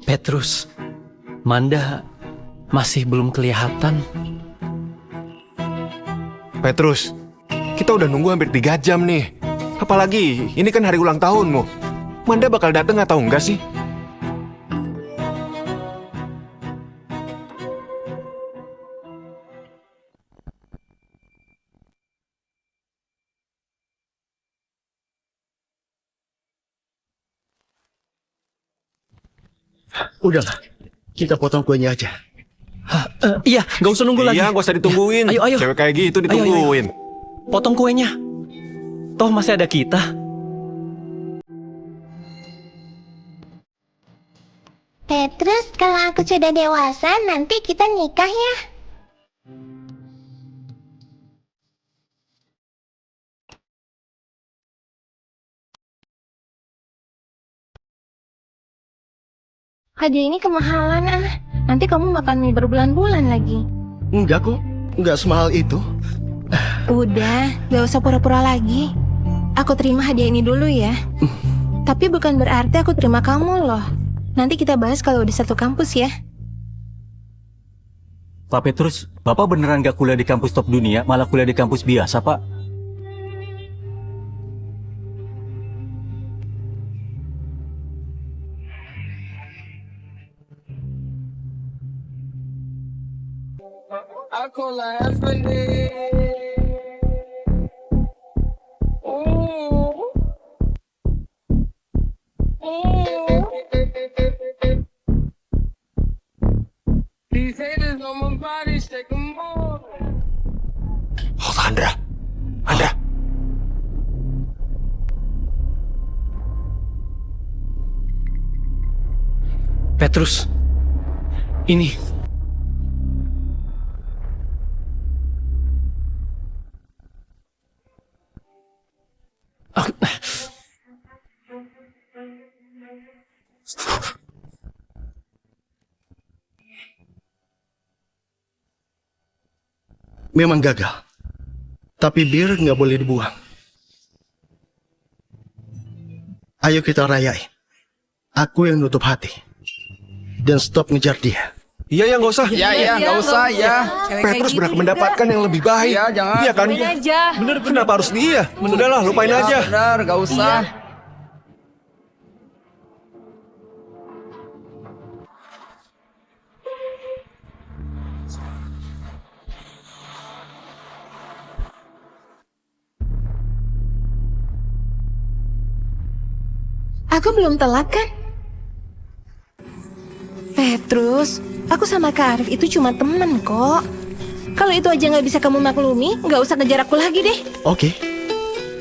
Petrus, Manda masih belum kelihatan. Petrus, kita udah nunggu hampir 3 jam nih. Apalagi, ini kan hari ulang tahunmu. Manda bakal datang atau enggak sih? Udahlah, kita potong kuenya aja. Iya, nggak usah nunggu lagi. Iya, nggak usah ditungguin. Ayo, ayo. Cewek kayak gitu ditungguin. Potong kuenya. Toh masih ada kita. Petrus, kalau aku sudah dewasa, nanti kita nikah ya. Hadiah ini kemahalan, Nanti kamu makan mie berbulan-bulan lagi. Enggak kok, enggak semahal itu. Udah, gak usah pura-pura lagi. Aku terima hadiah ini dulu ya. Tapi bukan berarti aku terima kamu loh. Nanti kita bahas kalau di satu kampus ya. Pak Petrus, Bapak beneran gak kuliah di kampus top dunia, malah kuliah di kampus biasa, Pak? Oh, Andra. Andra. Petrus, ini. Memang gagal. Tapi bir nggak boleh dibuang. Ayo kita rayain. Aku yang nutup hati. Dan stop ngejar dia. Iya, nggak usah. Ya, nggak usah, ya. Petrus berhak mendapatkan yang lebih baik. Ya, jangan. Iya kan? Lupain aja. Bener, kenapa harus dia? Udahlah, lupain aja. Benar, nggak usah. Aku belum telat kan? Petrus, aku sama Kak Arif itu cuma temen kok. Kalau itu aja nggak bisa kamu maklumi, nggak usah ngejar aku lagi deh. Oke.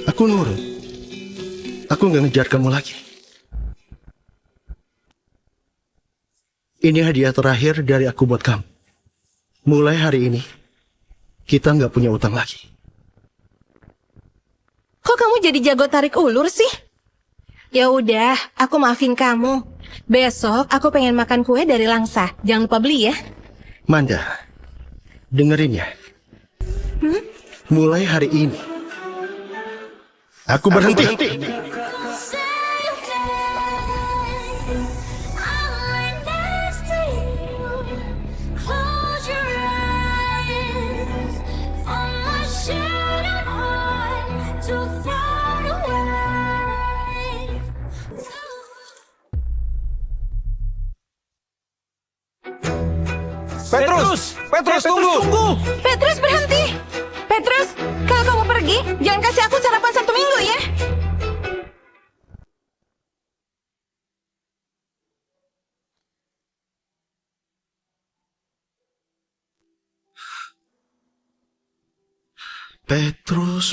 Aku nurut. Aku nggak ngejar kamu lagi. Ini hadiah terakhir dari aku buat kamu. Mulai hari ini, kita nggak punya utang lagi. Kok kamu jadi jago tarik ulur sih? Ya udah, aku maafin kamu. Besok aku pengen makan kue dari Langsa. Jangan lupa beli ya. Manda, dengerin ya. Mulai hari ini, aku berhenti. Petrus, tunggu. Petrus berhenti. Petrus, kalau kamu pergi, jangan kasih aku sarapan Sabtu Minggu ya.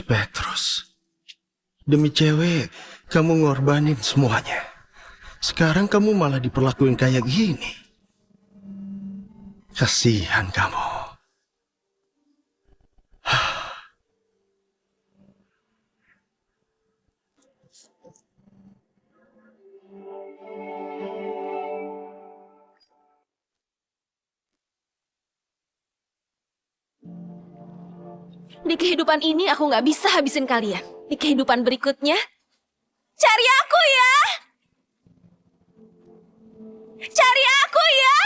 Petrus. Demi cewek, kamu ngorbanin semuanya. Sekarang kamu malah diperlakuin kayak gini. Kasihan kamu. Di kehidupan ini aku nggak bisa habisin kalian. Di kehidupan berikutnya, cari aku ya. Cari aku ya.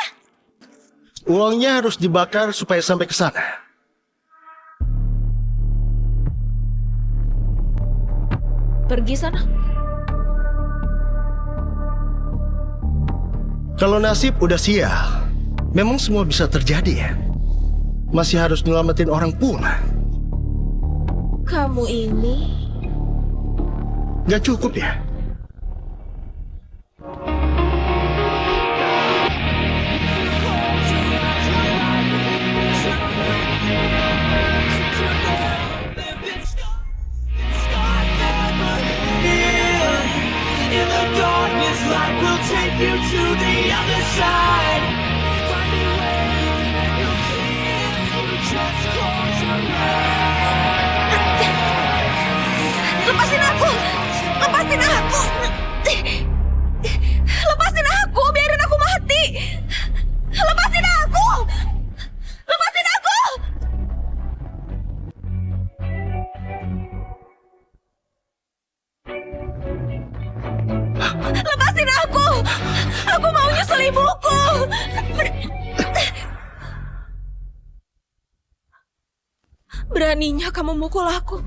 Uangnya harus dibakar supaya sampai ke sana. Pergi sana. Kalau nasib udah sial, memang semua bisa terjadi ya. Masih harus nyelamatin orang pula. Kamu ini Gak cukup ya? lepasin aku. Lepasin aku. Lepasin aku, biarin aku mati. Lepasin aku. Lepasin aku. Lepasin aku. Aku mau nyusul ibuku. Beraninya kamu mukul aku.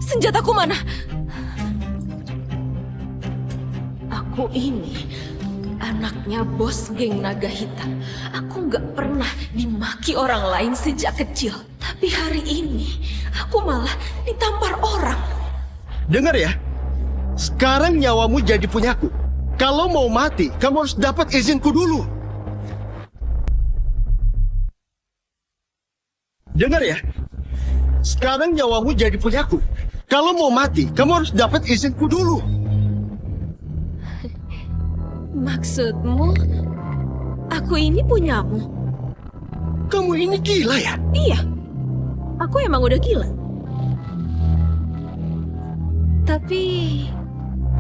Senjataku mana? Aku ini anaknya bos geng naga hitam. Aku nggak pernah dimaki orang lain sejak kecil. Tapi hari ini aku malah ditampar orang. Dengar ya, sekarang nyawamu jadi punyaku. Kalau mau mati, kamu harus dapat izinku dulu. Dengar ya, sekarang nyawamu jadi punyaku. Kalau mau mati, kamu harus dapat izinku dulu. Maksudmu, aku ini punyamu? Kamu ini gila ya? Iya, aku emang udah gila. Tapi,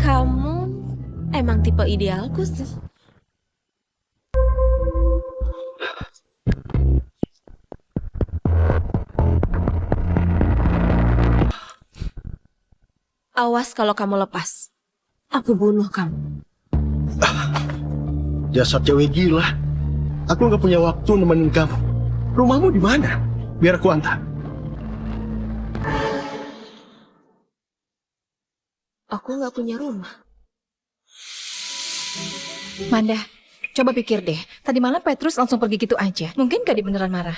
kamu emang tipe idealku sih. Awas kalau kamu lepas. Aku bunuh kamu. Dasar cewek gila. Aku nggak punya waktu nemenin kamu. Rumahmu di mana? Biar aku antar. Aku nggak punya rumah. Manda, coba pikir deh. Tadi malam Petrus langsung pergi gitu aja. Mungkin gak dia beneran marah.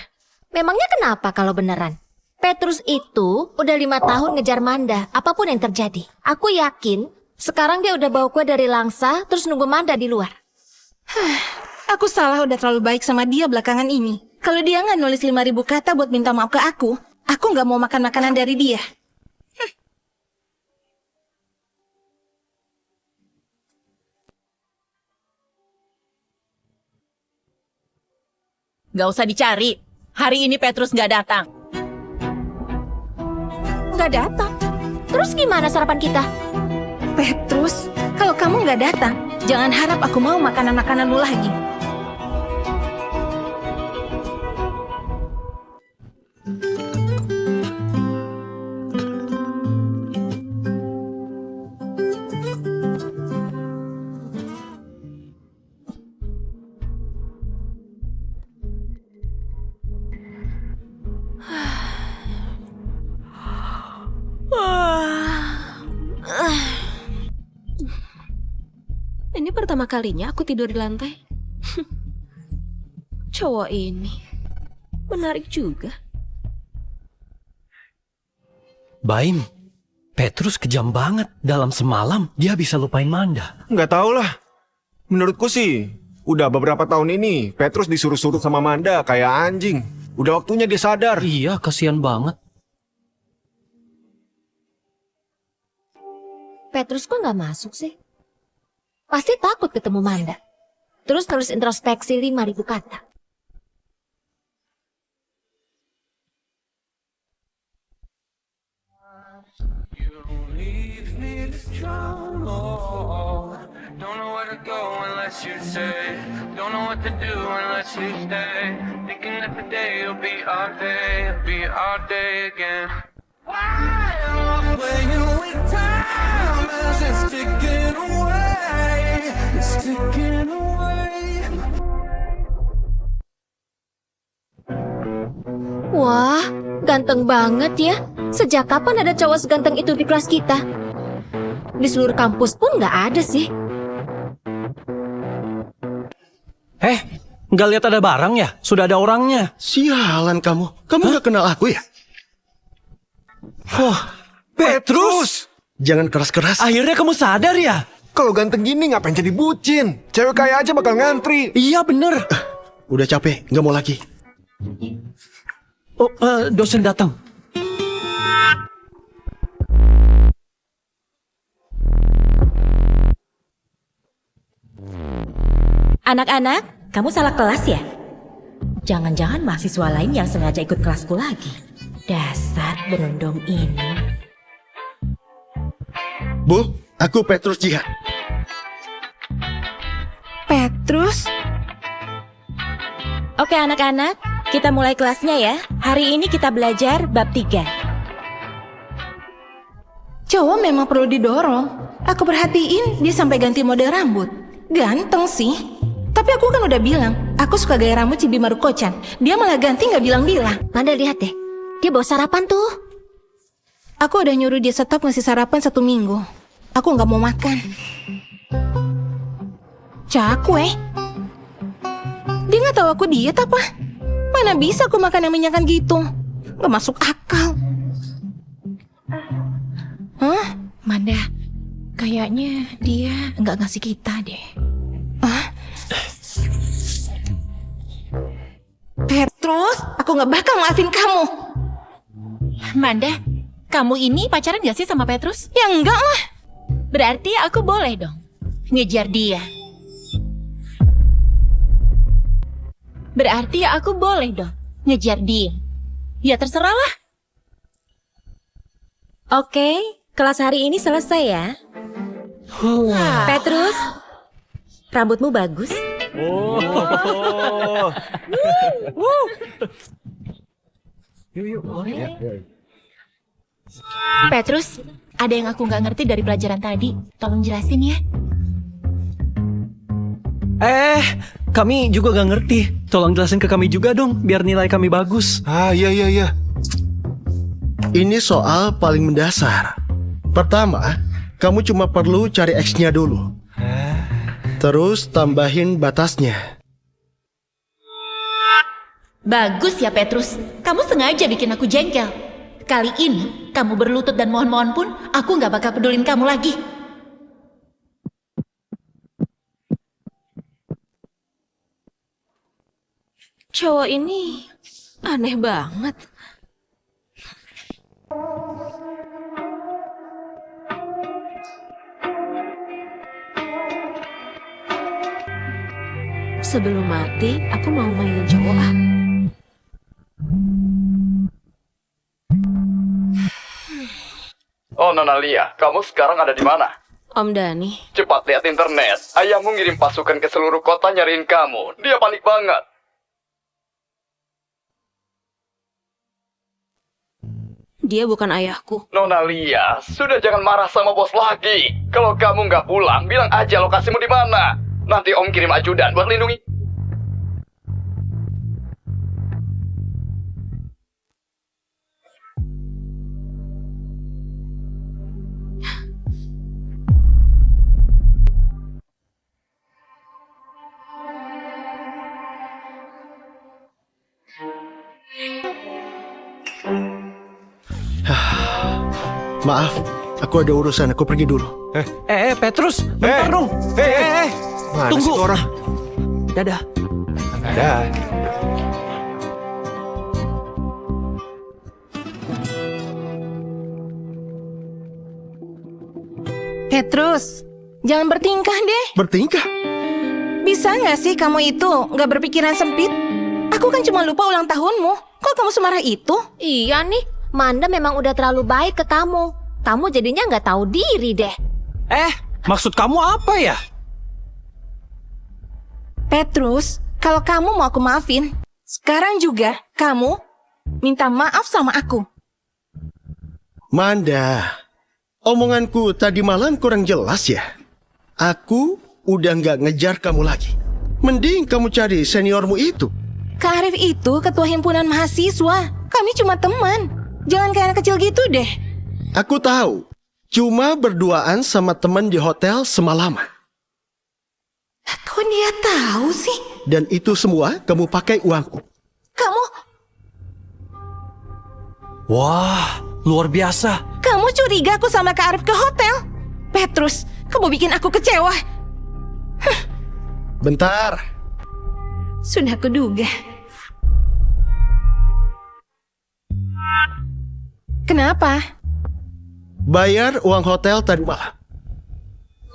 Memangnya kenapa kalau beneran? Petrus itu udah 5 tahun ngejar Manda, apapun yang terjadi. Aku yakin sekarang dia udah bawa kue dari Langsa, terus nunggu Manda di luar. Aku salah udah terlalu baik sama dia belakangan ini. Kalau dia nggak nulis 5.000 kata buat minta maaf ke aku nggak mau makan makanan dari dia. Gak usah dicari. Hari ini Petrus gak datang. Nggak datang. Terus gimana sarapan kita? Petrus, kalau kamu nggak datang, jangan harap aku mau makanan-makanan lu lagi. Ini pertama kalinya aku tidur di lantai. Cowok ini menarik juga. Baim, Petrus kejam banget. Dalam semalam dia bisa lupain Manda. Nggak tahu lah. Menurutku sih, udah beberapa tahun ini Petrus disuruh-suruh sama Manda kayak anjing. Udah waktunya dia sadar. Iya, kasihan banget. Petrus kok nggak masuk sih? Pasti takut ketemu Manda. Terus nulis introspeksi 5.000 kata. Don't know where to go unless you say. Don't know what to do unless you stay. Thinking that the day will be our day, be our day again. Why am I playing with time as it's ticking away? light is ticking away. Wah, ganteng banget ya. Sejak kapan ada cowok seganteng itu di kelas kita? Di seluruh kampus pun nggak ada sih. Nggak lihat ada barang ya? Sudah ada orangnya. Sialan kamu. Kamu nggak kenal aku ya? Wah, Petrus! Jangan keras-keras. Akhirnya kamu sadar ya? Kalau ganteng gini ngapain jadi bucin? Cewek kaya aja bakal ngantri. Iya bener. Udah capek, nggak mau lagi. Oh, dosen datang. Anak-anak, kamu salah kelas ya? Jangan-jangan mahasiswa lain yang sengaja ikut kelasku lagi. Dasar berondong ini. Bu, aku Petrus Jihan. Petrus? Oke anak-anak, kita mulai kelasnya ya. Hari ini kita belajar bab 3. Cowok memang perlu didorong. Aku perhatiin dia sampai ganti model rambut. Ganteng sih. Tapi aku kan udah bilang, aku suka gaya rambut Cibi Maruko-chan. Dia malah ganti nggak bilang-bilang. Manda lihat deh, dia bawa sarapan tuh. Aku udah nyuruh dia stop ngasih sarapan 1 minggu. Aku nggak mau makan. Cakwe. Dia nggak tahu aku diet apa? Mana bisa aku makan yang minyakan gitu? Nggak masuk akal. Hah? Manda, kayaknya dia nggak ngasih kita deh. Petrus, aku nggak bakal maafin kamu. Manda, kamu ini pacaran gak sih sama Petrus? Ya enggak lah. Berarti aku boleh dong ngejar dia. Berarti aku boleh dong ngejar dia. Ya terserah lah. Oke, kelas hari ini selesai ya. Petrus, rambutmu bagus. Petrus, ada yang aku nggak ngerti dari pelajaran tadi. Tolong jelasin ya. Kami juga gak ngerti. Tolong jelasin ke kami juga dong, biar nilai kami bagus. Iya. Ini soal paling mendasar. Pertama, kamu cuma perlu cari X-nya dulu. Terus tambahin batasnya. Bagus ya Petrus, kamu sengaja bikin aku jengkel. Kali ini, kamu berlutut dan mohon-mohon pun, aku nggak bakal pedulin kamu lagi. Cowok ini aneh banget. Sebelum mati, aku mau mainin cowok ah. Oh Nona Lia, kamu sekarang ada di mana? Om Dani. Cepat lihat internet. Ayahmu ngirim pasukan ke seluruh kota nyariin kamu. Dia panik banget. Dia bukan ayahku. Nona Lia, sudah jangan marah sama bos lagi. Kalau kamu nggak pulang, bilang aja lokasimu di mana. Nanti Om kirim ajudan buat lindungi. Maaf, aku ada urusan, aku pergi dulu. Petrus, bentar dong. Mana Tunggu. sih tuh orang? Dadah. Dah. Petrus, jangan bertingkah deh. Bertingkah? Bisa nggak sih kamu itu nggak berpikiran sempit? Aku kan cuma lupa ulang tahunmu. Kok kamu semarah itu? Iya nih, Manda memang udah terlalu baik ke kamu. Kamu jadinya nggak tahu diri deh. Maksud kamu apa ya? Petrus, kalau kamu mau aku maafin, sekarang juga kamu minta maaf sama aku. Manda, omonganku tadi malam kurang jelas ya? Aku udah nggak ngejar kamu lagi. Mending kamu cari seniormu itu. Kak Arif itu ketua himpunan mahasiswa. Kami cuma teman. Jangan kayak anak kecil gitu deh. Aku tahu. Cuma berduaan sama teman di hotel semalaman. Kok dia tahu sih? Dan itu semua kamu pakai uangku. Kamu Wah, luar biasa. Kamu curiga aku sama Kak Arif ke hotel? Petrus, kamu bikin aku kecewa. Bentar. Sudah kuduga. Kenapa? Bayar uang hotel tadi malam.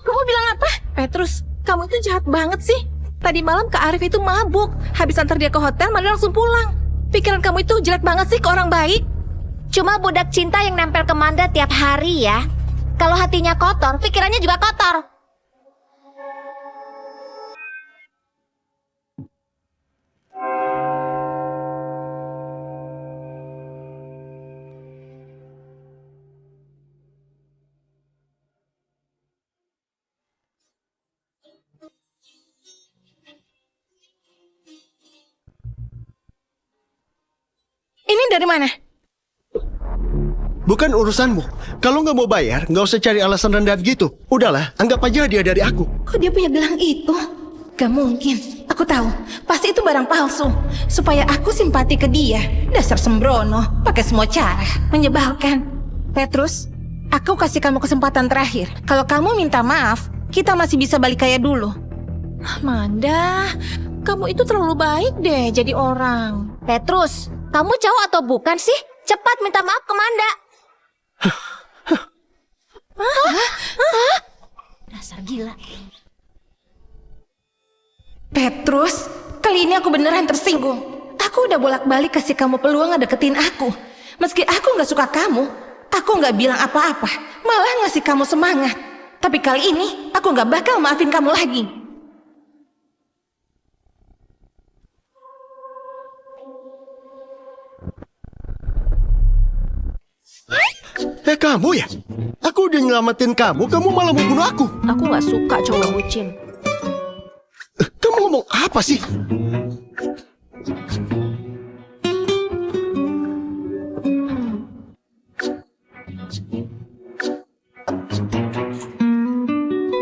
Kamu bilang apa? Petrus, kamu itu jahat banget sih. Tadi malam Kak Arif itu mabuk. Habis antar dia ke hotel, Manda langsung pulang. Pikiran kamu itu jelek banget sih ke orang baik. Cuma budak cinta yang nempel ke Manda tiap hari ya. Kalau hatinya kotor, pikirannya juga kotor. Ini dari mana? Bukan urusanmu. Kalau nggak mau bayar, nggak usah cari alasan rendah gitu. Udahlah, anggap aja dia dari aku. Kok dia punya gelang itu? Gak mungkin. Aku tahu. Pasti itu barang palsu. Supaya aku simpati ke dia. Dasar sembrono. Pakai semua cara. Menyebalkan. Petrus, aku kasih kamu kesempatan terakhir. Kalau kamu minta maaf, kita masih bisa balik kayak dulu. Manda, kamu itu terlalu baik deh jadi orang. Petrus, kamu cowok atau bukan sih? Cepat minta maaf ke Manda. Dasar gila. Petrus, kali ini aku beneran tersinggung. Aku udah bolak-balik kasih kamu peluang ngedeketin aku. Meski aku gak suka kamu, aku gak bilang apa-apa. Malah ngasih kamu semangat. Tapi kali ini, aku gak bakal maafin kamu lagi. Kamu ya? Aku udah nyelamatin kamu malah mau bunuh aku. Aku gak suka cowok bucin. Kamu ngomong apa sih?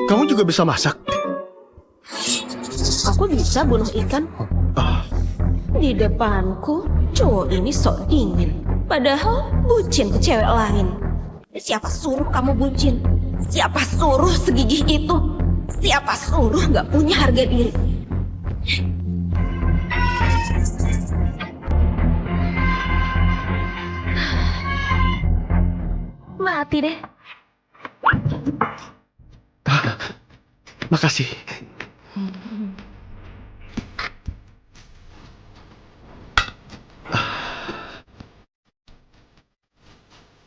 Kamu juga bisa masak? Aku bisa bunuh ikan. Di depanku, cowok ini sok dingin. Padahal bucin ke cewek lain. Siapa suruh kamu bucin? Siapa suruh segigih itu? Siapa suruh gak punya harga diri? Mati deh. Makasih.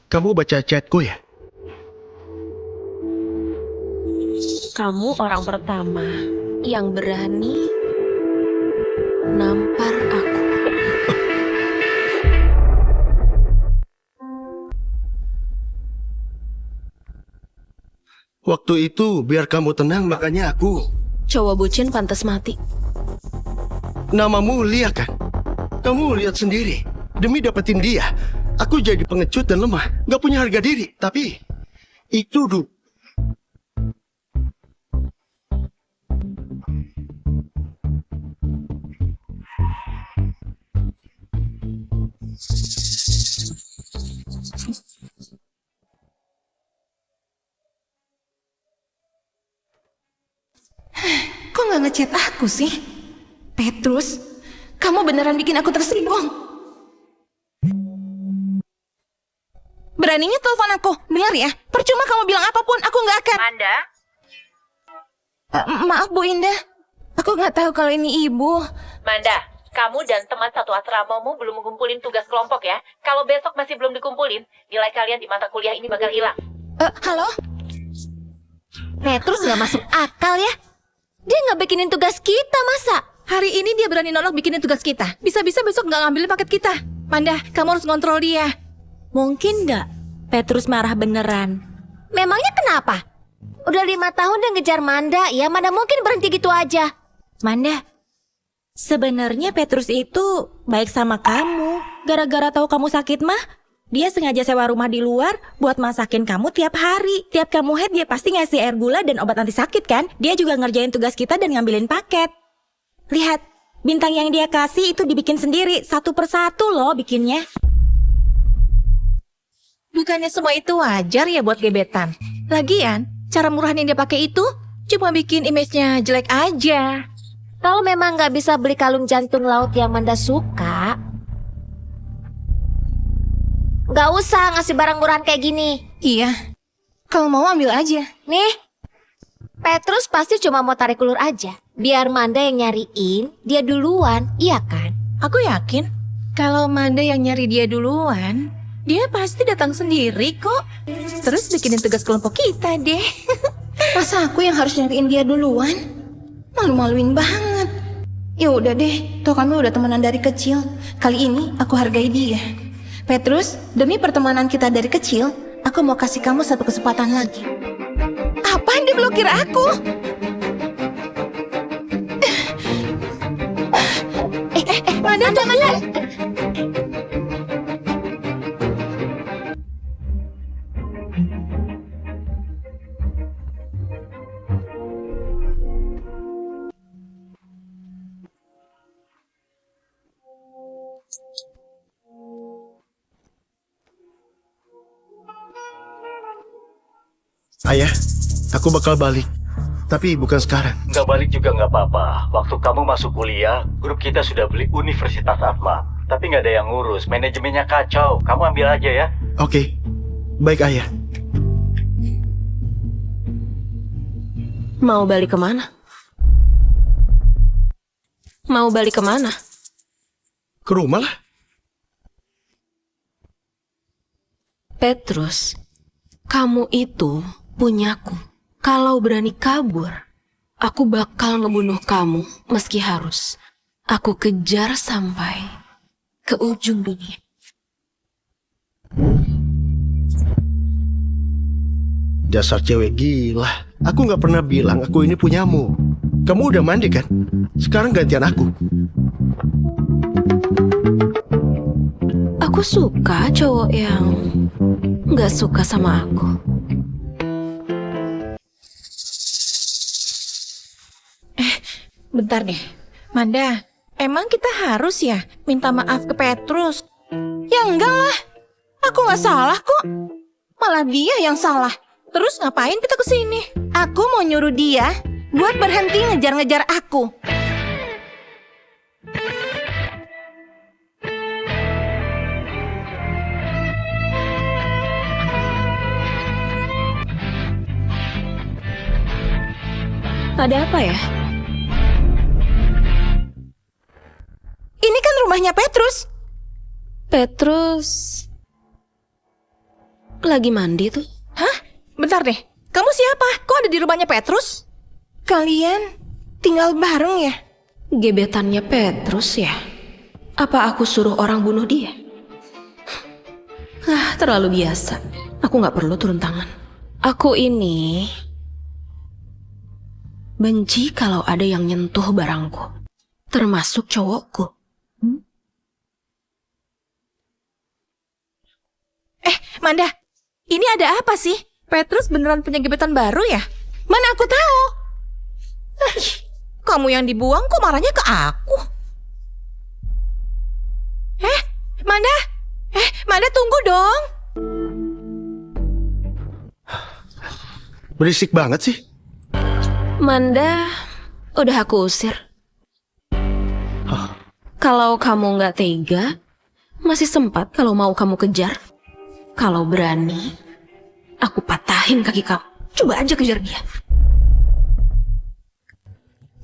Kamu baca chatku ya? Kamu orang pertama yang berani nampar aku. Waktu itu biar kamu tenang makanya aku. Cowok bucin pantas mati. Namamu Lia kan? Kamu lihat sendiri. Demi dapetin dia, aku jadi pengecut dan lemah. Gak punya harga diri. Tapi itu dulu. Kok gak ngechat aku sih? Petrus, kamu beneran bikin aku tersinggung. Beraninya telepon aku, dengar ya. Percuma kamu bilang apapun, aku gak akan. Manda? Maaf Bu Indah, aku gak tahu kalau ini ibu. Manda, kamu dan teman satu asramamu belum mengumpulin tugas kelompok ya. Kalau besok masih belum dikumpulin, nilai kalian di mata kuliah ini bakal hilang. Halo? Petrus gak masuk akal ya. Dia gak bikinin tugas kita masa? Hari ini dia berani nolak bikinin tugas kita. Bisa-bisa besok gak ngambilin paket kita. Manda, kamu harus ngontrol dia. Mungkin gak Petrus marah beneran? Memangnya kenapa? Udah 5 tahun dia ngejar Manda, ya mana mungkin berhenti gitu aja. Manda, sebenarnya Petrus itu baik sama kamu. Gara-gara tahu kamu sakit mah, dia sengaja sewa rumah di luar buat masakin kamu tiap hari. Tiap kamu haid dia pasti ngasih air gula dan obat anti sakit kan? Dia juga ngerjain tugas kita dan ngambilin paket. Lihat, bintang yang dia kasih itu dibikin sendiri, satu persatu loh bikinnya. Bukannya semua itu wajar ya buat gebetan? Lagian, cara murahan yang dia pakai itu cuma bikin image-nya jelek aja. Kalau memang nggak bisa beli kalung jantung laut yang Manda suka, nggak usah ngasih barang murahan kayak gini. Iya, kalau mau ambil aja. Nih, Petrus pasti cuma mau tarik ulur aja. Biar Manda yang nyariin, dia duluan, iya kan? Aku yakin kalau Manda yang nyari dia duluan, dia pasti datang sendiri kok. Terus bikinin tugas kelompok kita deh. Masa aku yang harus nyariin dia duluan? Malu-maluin banget. Ya udah deh, toh kami udah temenan dari kecil. Kali ini aku hargai dia. Petrus, demi pertemanan kita dari kecil, aku mau kasih kamu satu kesempatan lagi. Apaan dia blokir aku? Manda. Ayah, aku bakal balik. Tapi bukan sekarang. Nggak balik juga nggak apa-apa. Waktu kamu masuk kuliah, grup kita sudah beli Universitas Atma. Tapi nggak ada yang ngurus, manajemennya kacau. Kamu ambil aja ya. Oke, baik ayah. Mau balik kemana? Mau balik kemana? Ke rumah lah. Petrus, kamu itu punyaku. Kalau berani kabur, aku bakal ngebunuh kamu meski harus aku kejar sampai ke ujung dunia. Dasar cewek gila. Aku nggak pernah bilang aku ini punyamu. Kamu udah mandi kan? Sekarang gantian aku. Aku suka cowok yang nggak suka sama aku. Bentar deh, Manda, emang kita harus ya minta maaf ke Petrus? Ya enggak lah, aku nggak salah kok. Malah dia yang salah. Terus ngapain kita kesini? Aku mau nyuruh dia buat berhenti ngejar-ngejar aku. Ada apa ya? Ini kan rumahnya Petrus. Petrus lagi mandi tuh. Hah? Bentar deh, kamu siapa? Kok ada di rumahnya Petrus? Kalian tinggal bareng ya? Gebetannya Petrus ya? Apa aku suruh orang bunuh dia? Terlalu biasa. Aku gak perlu turun tangan. Aku ini benci kalau ada yang nyentuh barangku, termasuk cowokku. Manda, ini ada apa sih? Petrus beneran punya gebetan baru ya? Mana aku tahu? Kamu yang dibuang kok marahnya ke aku? Manda? Manda tunggu dong. Berisik banget sih. Manda, udah aku usir. Kalau kamu nggak tega, masih sempat kalau mau kamu kejar. Kalau berani, aku patahin kaki kamu. Coba aja kejar dia.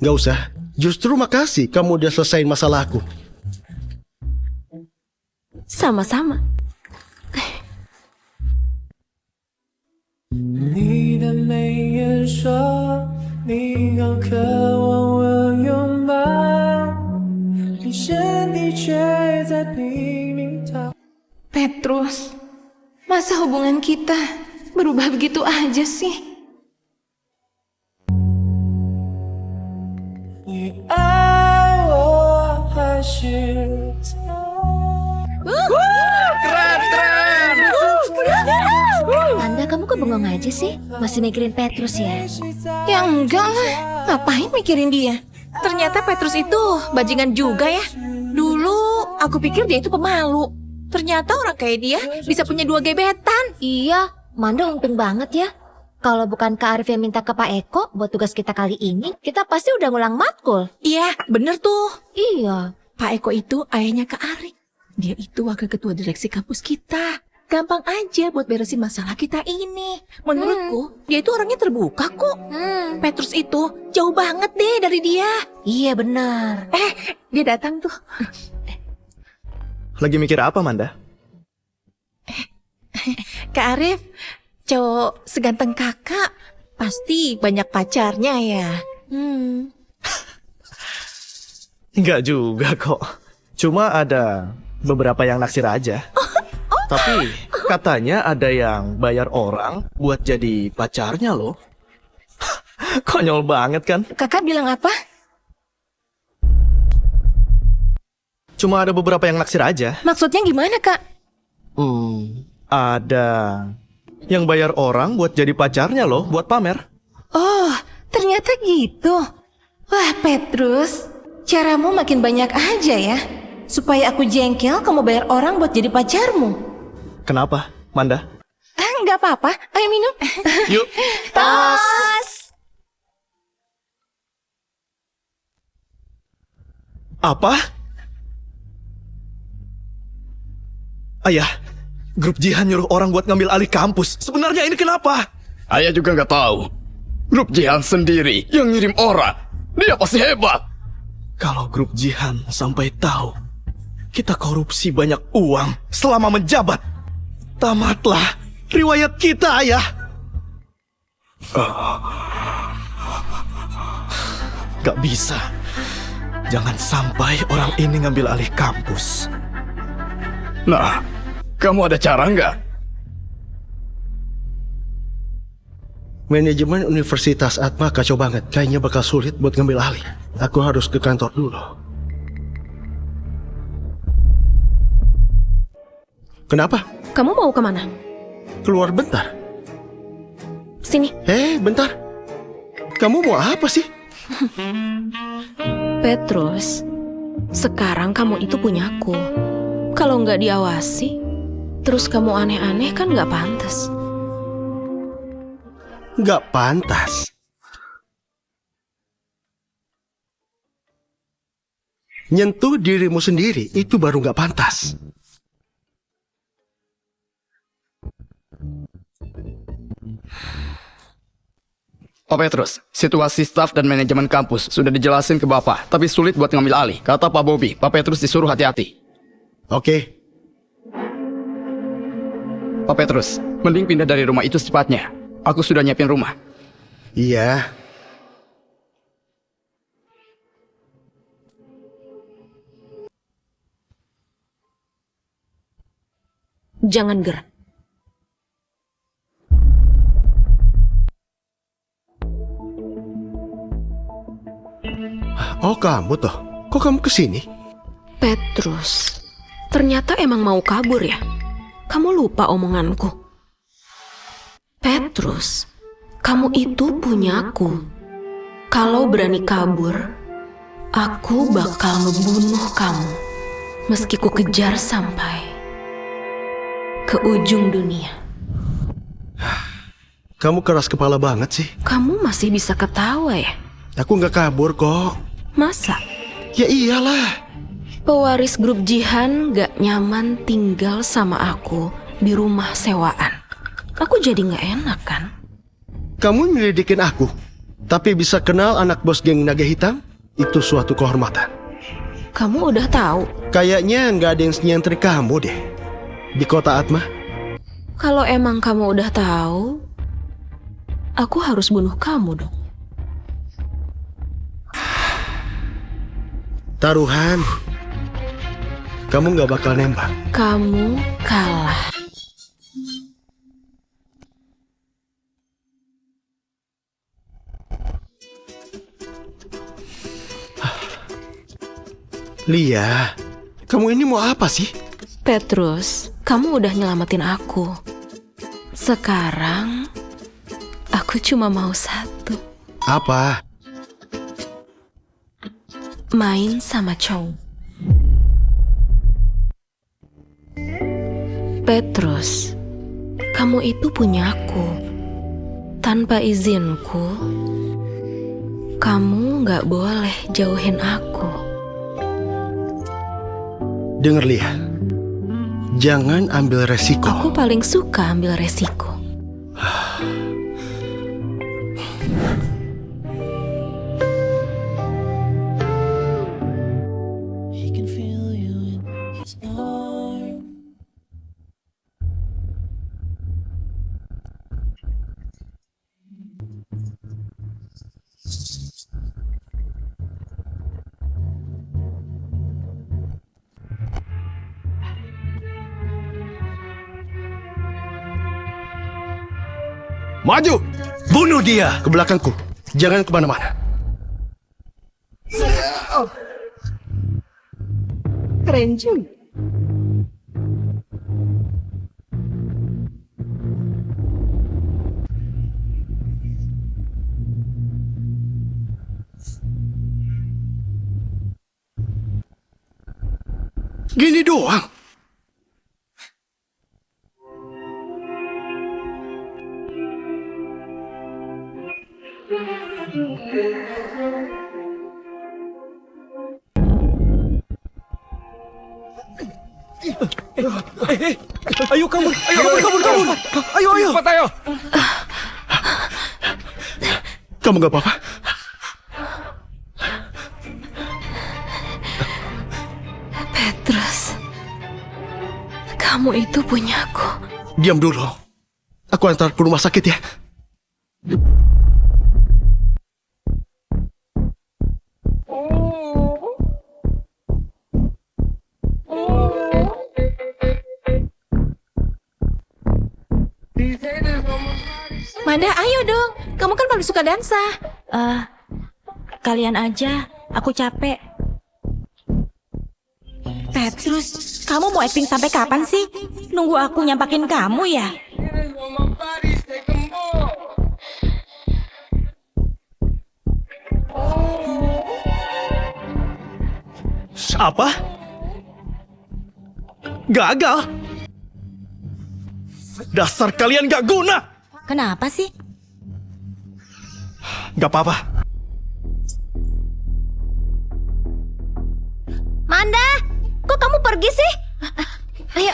Gak usah. Justru makasih kamu udah selesaiin masalahku. Sama-sama. 你的眉眼说，你好渴望我拥抱，你身体却在拼命逃。 Petrus, masa hubungan kita berubah begitu aja sih? 是他。 Manda, kamu kok bengong aja sih? Masih mikirin Petrus ya? Ya enggak lah, ngapain mikirin dia? Ternyata Petrus itu bajingan juga ya. Dulu aku pikir dia itu pemalu. Ternyata orang kayak dia bisa punya 2 gebetan. Iya, Manda untung banget ya. Kalau bukan Kak Arif yang minta ke Pak Eko buat tugas kita kali ini, kita pasti udah ngulang matkul. Iya, bener tuh. Iya. Pak Eko itu ayahnya Kak Arik. Dia itu wakil ketua direksi kampus kita. Gampang aja buat beresin masalah kita ini. Menurutku, dia itu orangnya terbuka kok. Petrus itu jauh banget deh dari dia. Iya benar. Dia datang tuh. Lagi mikir apa, Manda? Kak Arif, cowok seganteng kakak pasti banyak pacarnya ya. Enggak juga kok. Cuma ada beberapa yang naksir aja. Tapi katanya ada yang bayar orang buat jadi pacarnya loh. Konyol banget kan? Kakak bilang apa? Cuma ada beberapa yang naksir aja. Maksudnya gimana, Kak? Ada yang bayar orang buat jadi pacarnya loh, buat pamer. Oh, ternyata gitu. Wah, Petrus, caramu makin banyak aja ya. Supaya aku jengkel, kamu bayar orang buat jadi pacarmu. Kenapa, Manda? Nggak apa-apa, ayo minum. Yuk. Tos. Apa? Ayah, grup Jihan nyuruh orang buat ngambil alih kampus. Sebenarnya ini kenapa? Ayah juga nggak tahu. Grup Jihan sendiri yang ngirim orang. Dia pasti hebat. Kalau grup Jihan sampai tahu kita korupsi banyak uang selama menjabat, tamatlah riwayat kita, Ayah. Gak bisa. Jangan sampai orang ini ngambil alih kampus. Nah, kamu ada cara nggak? Manajemen Universitas Atma kacau banget. Kayaknya bakal sulit buat ngambil alih. Aku harus ke kantor dulu. Kenapa? Kamu mau kemana? Keluar bentar. Sini. Bentar. Kamu mau apa sih? Petrus, sekarang kamu itu punyaku. Kalau nggak diawasi, terus kamu aneh-aneh kan nggak pantas. Nggak pantas. Nyentuh dirimu sendiri itu baru nggak pantas. Pak Petrus, situasi staf dan manajemen kampus sudah dijelasin ke Bapak, tapi sulit buat ngambil alih. Kata Pak Bobby, Pak Petrus disuruh hati-hati. Oke. Pak Petrus, mending pindah dari rumah itu secepatnya. Aku sudah nyiapin rumah. Iya. Jangan gerak. Oh, kamu toh. Kok kamu kesini? Petrus, ternyata emang mau kabur ya? Kamu lupa omonganku. Petrus, kamu itu punyaku. Kalau berani kabur, aku bakal ngebunuh kamu. Meski ku kejar sampai ke ujung dunia. Kamu keras kepala banget sih. Kamu masih bisa ketawa ya? Aku nggak kabur kok. Masa? Ya iyalah. Pewaris grup Jihan gak nyaman tinggal sama aku di rumah sewaan. Aku jadi gak enak kan? Kamu nyelidikin aku, tapi bisa kenal anak bos geng naga hitam? Itu suatu kehormatan. Kamu udah tahu? Kayaknya nggak ada yang nyentrik kamu deh di kota Atma. Kalau emang kamu udah tahu, aku harus bunuh kamu dong. Taruhan. Kamu nggak bakal nembak. Kamu kalah. Lia, kamu ini mau apa sih? Petrus, kamu udah nyelamatin aku. Sekarang, aku cuma mau satu. Apa? Main sama cowok. Petrus, kamu itu punyaku. Tanpa izinku, kamu nggak boleh jauhin aku. Dengar Lia, jangan ambil resiko. Aku paling suka ambil resiko. Maju! Bunuh dia! Ke belakangku. Jangan kemana-mana. Keren juga. Gini doang. Ayo kabur, kabur. Ayo. Cepat ayo. Kamu gak apa-apa? Petrus, kamu itu punyaku. Diam dulu. Aku antar ke rumah sakit ya. Manda, ayo dong. Kamu kan paling suka dansa. Kalian aja. Aku capek. Petrus, kamu mau acting sampai kapan sih? Nunggu aku nyampakin kamu ya? Apa? Gagal? Dasar kalian gak guna! Kenapa sih? Gak apa-apa. Manda, kok kamu pergi sih? Ayo.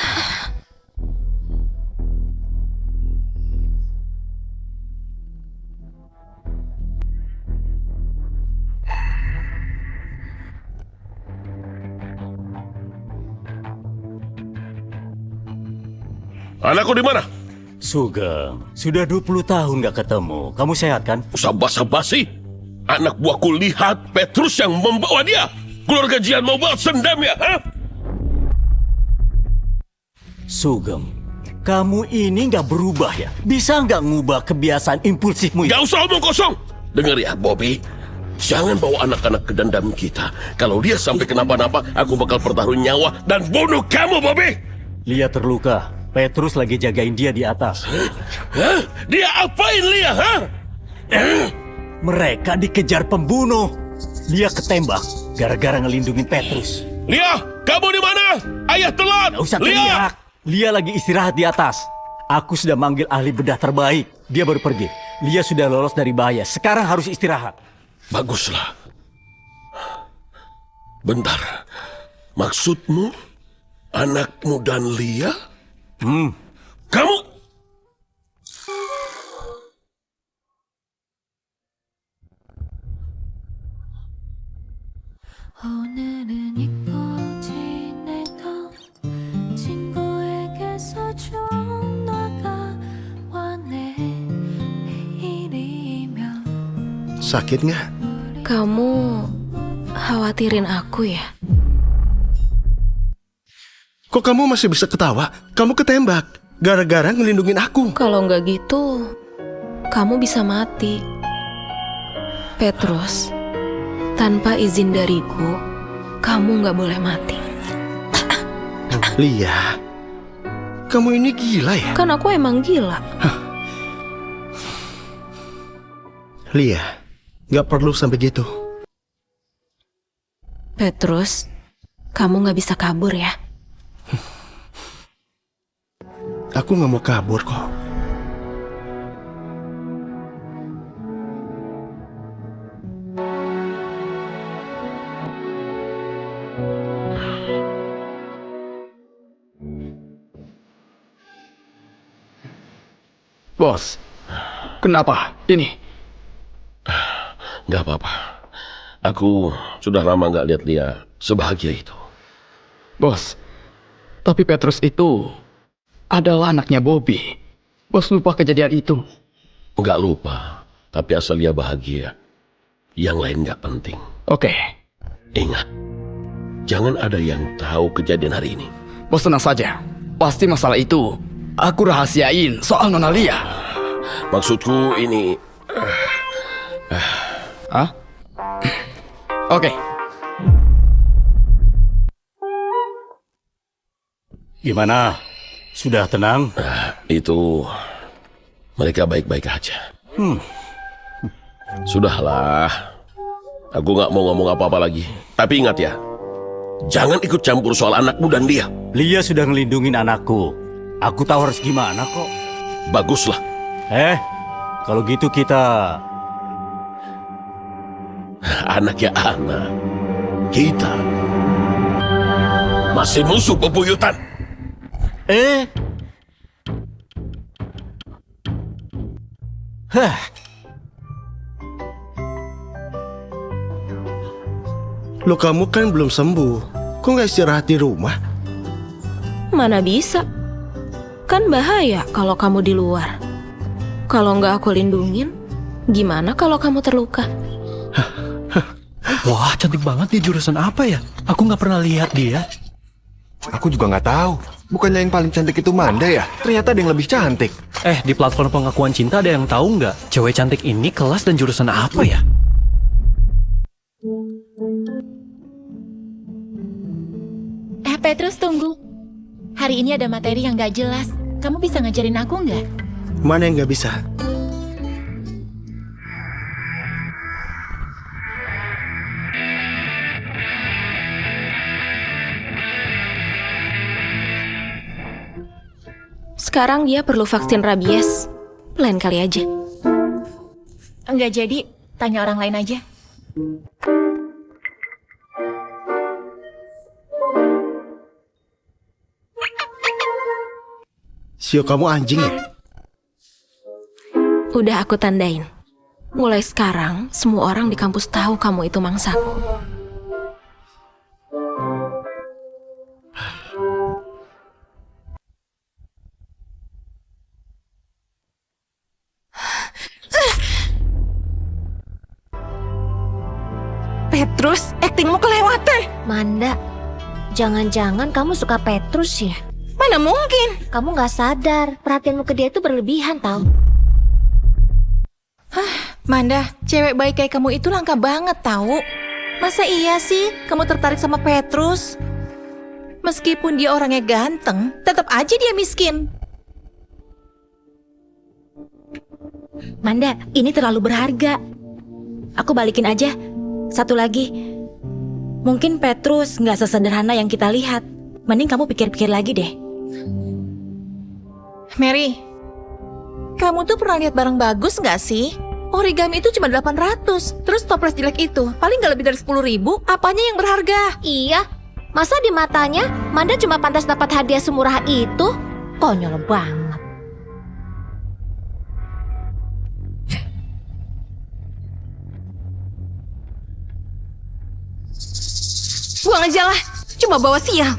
Anakku di mana? Sugeng, sudah 20 tahun gak ketemu. Kamu sehat kan? Usah basa-basi. Anak buahku lihat Petrus yang membawa dia. Keluarga Jian mau balas dendam ya? Ha? Sugeng, kamu ini gak berubah ya? Bisa gak ngubah kebiasaan impulsifmu ya? Gak usah omong kosong. Dengar ya, Bobby. Jangan bawa anak-anak ke dendam kita. Kalau dia sampai kenapa-napa, aku bakal pertaruhin nyawa dan bunuh kamu, Bobby. Lia terluka. Petrus lagi jagain dia di atas. Hah? Dia apain Lia, ha? Mereka dikejar pembunuh. Lia ketembak gara-gara ngelindungin Petrus. Lia, kamu di mana? Ayah telat. Gak usah Lia. teriak. Lia lagi istirahat di atas. Aku sudah manggil ahli bedah terbaik. Dia baru pergi. Lia sudah lolos dari bahaya. Sekarang harus istirahat. Baguslah. Bentar. Maksudmu anakmu dan Lia? Kamu... Sakit nggak? Kamu khawatirin aku ya? Kok kamu masih bisa ketawa? Kamu ketembak gara-gara ngelindungin aku. Kalau nggak gitu, kamu bisa mati. Petrus, tanpa izin dariku, kamu nggak boleh mati. Lia, kamu ini gila ya? Kan aku emang gila. Lia, nggak perlu sampai gitu. Petrus, kamu nggak bisa kabur ya. Aku nggak mau kabur kok. Bos, kenapa ini? Nggak apa-apa. Aku sudah lama nggak lihat dia sebahagia itu. Bos, tapi Petrus itu adalah anaknya Bobby. Bos lupa kejadian itu. Nggak lupa, tapi asal dia bahagia. Yang lain nggak penting. Oke. Ingat, jangan ada yang tahu kejadian hari ini. Bos tenang saja. Pasti masalah itu aku rahasiain soal Nona Lia. Maksudku ini... Hah? Oke. Gimana? Sudah tenang? Itu... mereka baik-baik aja. Sudahlah. Aku nggak mau ngomong apa-apa lagi. Tapi ingat ya, jangan ikut campur soal anakmu dan dia. Lia sudah ngelindungin anakku. Aku tahu harus gimana kok. Baguslah. Kalau gitu kita... Anaknya anak. Kita masih musuh bebuyutan. Lo kamu kan belum sembuh. Kok nggak istirahat di rumah? Mana bisa? Kan bahaya kalau kamu di luar. Kalau nggak aku lindungin, gimana kalau kamu terluka? Wah, cantik banget dia. Jurusan apa ya? Aku nggak pernah lihat dia. Aku juga nggak tahu. Bukannya yang paling cantik itu Manda ya? Ternyata ada yang lebih cantik. Di platform pengakuan cinta ada yang tahu nggak? Cewek cantik ini kelas dan jurusan apa ya? Petrus, tunggu. Hari ini ada materi yang gak jelas. Kamu bisa ngajarin aku nggak? Mana yang nggak bisa? Sekarang dia perlu vaksin rabies. Lain kali aja. Enggak jadi, tanya orang lain aja. Sio, kamu anjing ya? Udah aku tandain. Mulai sekarang, semua orang di kampus tahu kamu itu mangsaku. Petrus, aktingmu kelewatan. Manda, jangan-jangan kamu suka Petrus ya? Mana mungkin? Kamu gak sadar, perhatianmu ke dia itu berlebihan tau. Manda, cewek baik kayak kamu itu langka banget tahu. Masa iya sih kamu tertarik sama Petrus? Meskipun dia orangnya ganteng, tetap aja dia miskin. Manda, ini terlalu berharga. Aku balikin aja. Satu lagi, mungkin Petrus nggak sesederhana yang kita lihat. Mending kamu pikir-pikir lagi deh. Mary, kamu tuh pernah lihat barang bagus nggak sih? Origami itu cuma 800. Terus toples jelek itu paling nggak lebih dari 10.000. Apanya yang berharga? Iya, masa di matanya Manda cuma pantas dapat hadiah semurah itu? Konyol banget. Buang aja lah, cuma bawa sial.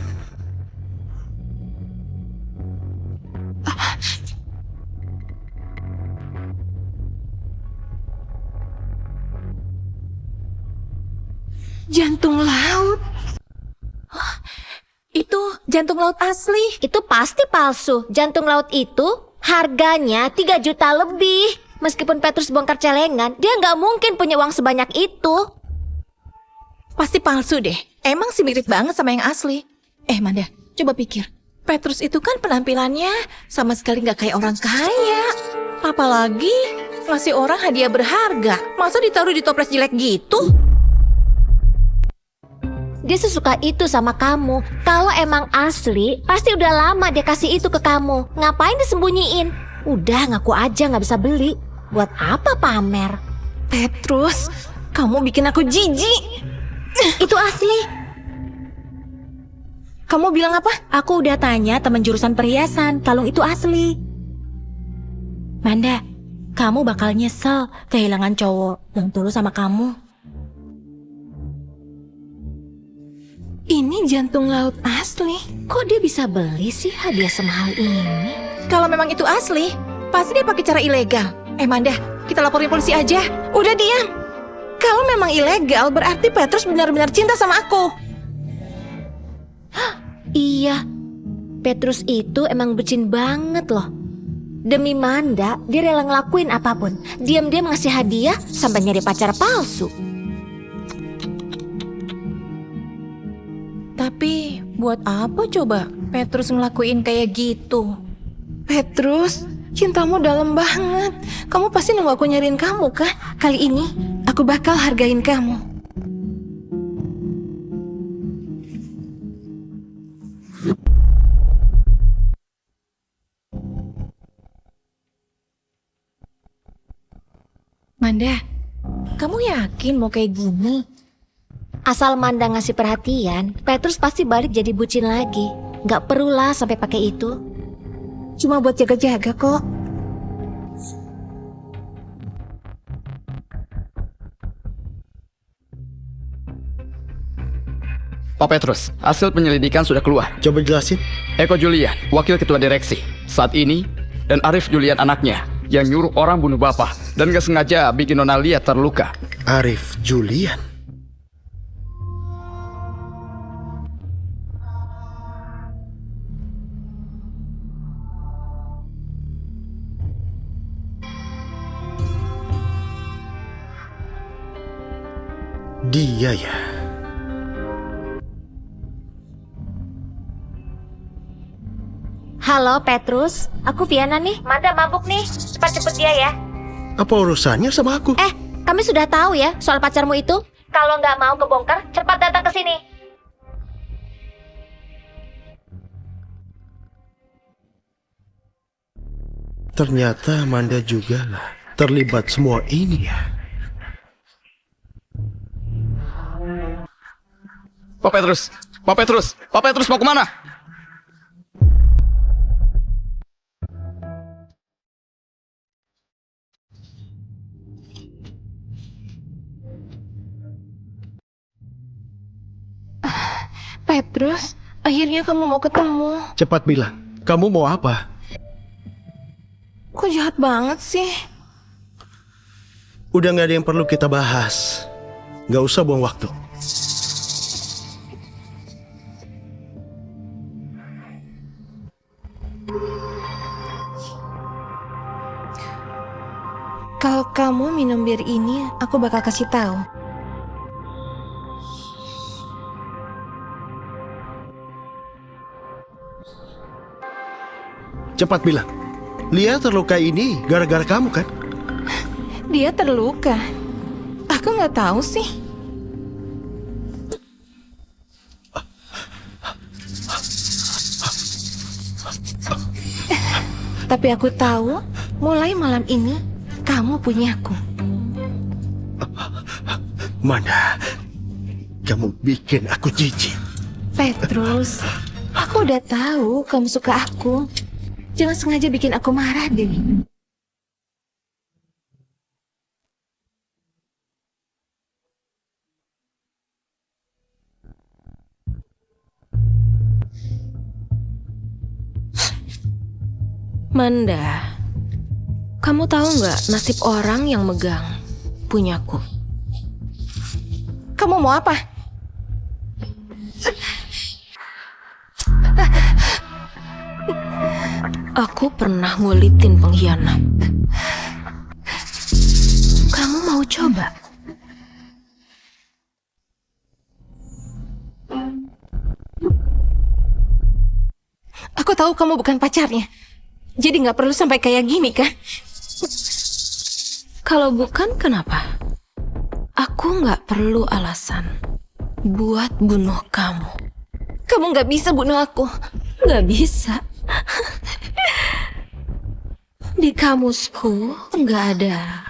Jantung laut. Itu jantung laut asli. Itu pasti palsu. Jantung laut itu harganya 3 juta lebih. Meskipun Petrus bongkar celengan, dia nggak mungkin punya uang sebanyak itu. Pasti palsu deh. Emang sih mirip banget sama yang asli. Manda, coba pikir. Petrus itu kan penampilannya sama sekali nggak kayak orang kaya. Apalagi ngasih orang hadiah berharga. Masa ditaruh di toples jelek gitu? Dia sesuka itu sama kamu. Kalau emang asli, pasti udah lama dia kasih itu ke kamu. Ngapain disembunyiin? Udah ngaku aja nggak bisa beli. Buat apa pamer? Petrus, kamu bikin aku jijik. Itu asli. Kamu bilang apa? Aku udah tanya teman jurusan perhiasan, kalung itu asli. Manda, kamu bakal nyesel kehilangan cowok yang tulus sama kamu. Ini jantung laut asli. Kok dia bisa beli sih hadiah semahal ini? Kalau memang itu asli, pasti dia pakai cara ilegal. Manda, kita laporin polisi aja. Udah diam. Kalau memang ilegal, berarti Petrus benar-benar cinta sama aku. Iya, Petrus itu emang bucin banget loh. Demi Manda, dia rela ngelakuin apapun. Diam-diam ngasih hadiah sampai nyari pacar palsu. Tapi buat apa coba Petrus ngelakuin kayak gitu? Petrus, cintamu dalam banget. Kamu pasti nunggu aku nyariin kamu kan? Kali ini aku bakal hargain kamu. Manda, kamu yakin mau kayak gini? Asal Manda ngasih perhatian, Petrus pasti balik jadi bucin lagi. Gak perlulah sampai pakai itu. Cuma buat jaga-jaga kok. Pak Petrus, hasil penyelidikan sudah keluar. Coba jelasin. Eko Julian, wakil ketua direksi, saat ini, dan Arif Julian anaknya, yang nyuruh orang bunuh bapak, dan gak sengaja bikin Nona Lia terluka. Arif Julian? Dia ya. Halo Petrus, aku Viana nih. Manda mabuk nih, cepat jemput dia ya. Apa urusannya sama aku? Kami sudah tahu ya soal pacarmu itu. Kalau nggak mau kebongkar, cepat datang ke sini. Ternyata Amanda juga lah terlibat semua ini ya. Pak Petrus, Pak Petrus, Pak Petrus mau kemana? Petrus, akhirnya kamu mau ketemu. Cepat bilang, kamu mau apa? Kok jahat banget sih? Udah gak ada yang perlu kita bahas. Gak usah buang waktu. Kalau kamu minum bir ini, aku bakal kasih tahu. Cepat bilang, Lia terluka ini gara-gara kamu kan? Dia terluka. Aku nggak tahu sih. Tapi aku tahu, mulai malam ini kamu punyaku. Mana? Kamu bikin aku jijik. Petrus, aku udah tahu kamu suka aku. Jangan sengaja bikin aku marah deh. Manda, kamu tahu nggak nasib orang yang megang punyaku? Kamu mau apa? Aku pernah ngulitin pengkhianat. Kamu mau coba? Aku tahu kamu bukan pacarnya. Jadi nggak perlu sampai kayak gini kan? Kalau bukan, kenapa? Aku nggak perlu alasan buat bunuh kamu. Kamu nggak bisa bunuh aku. Nggak bisa. Di kamusku nggak ada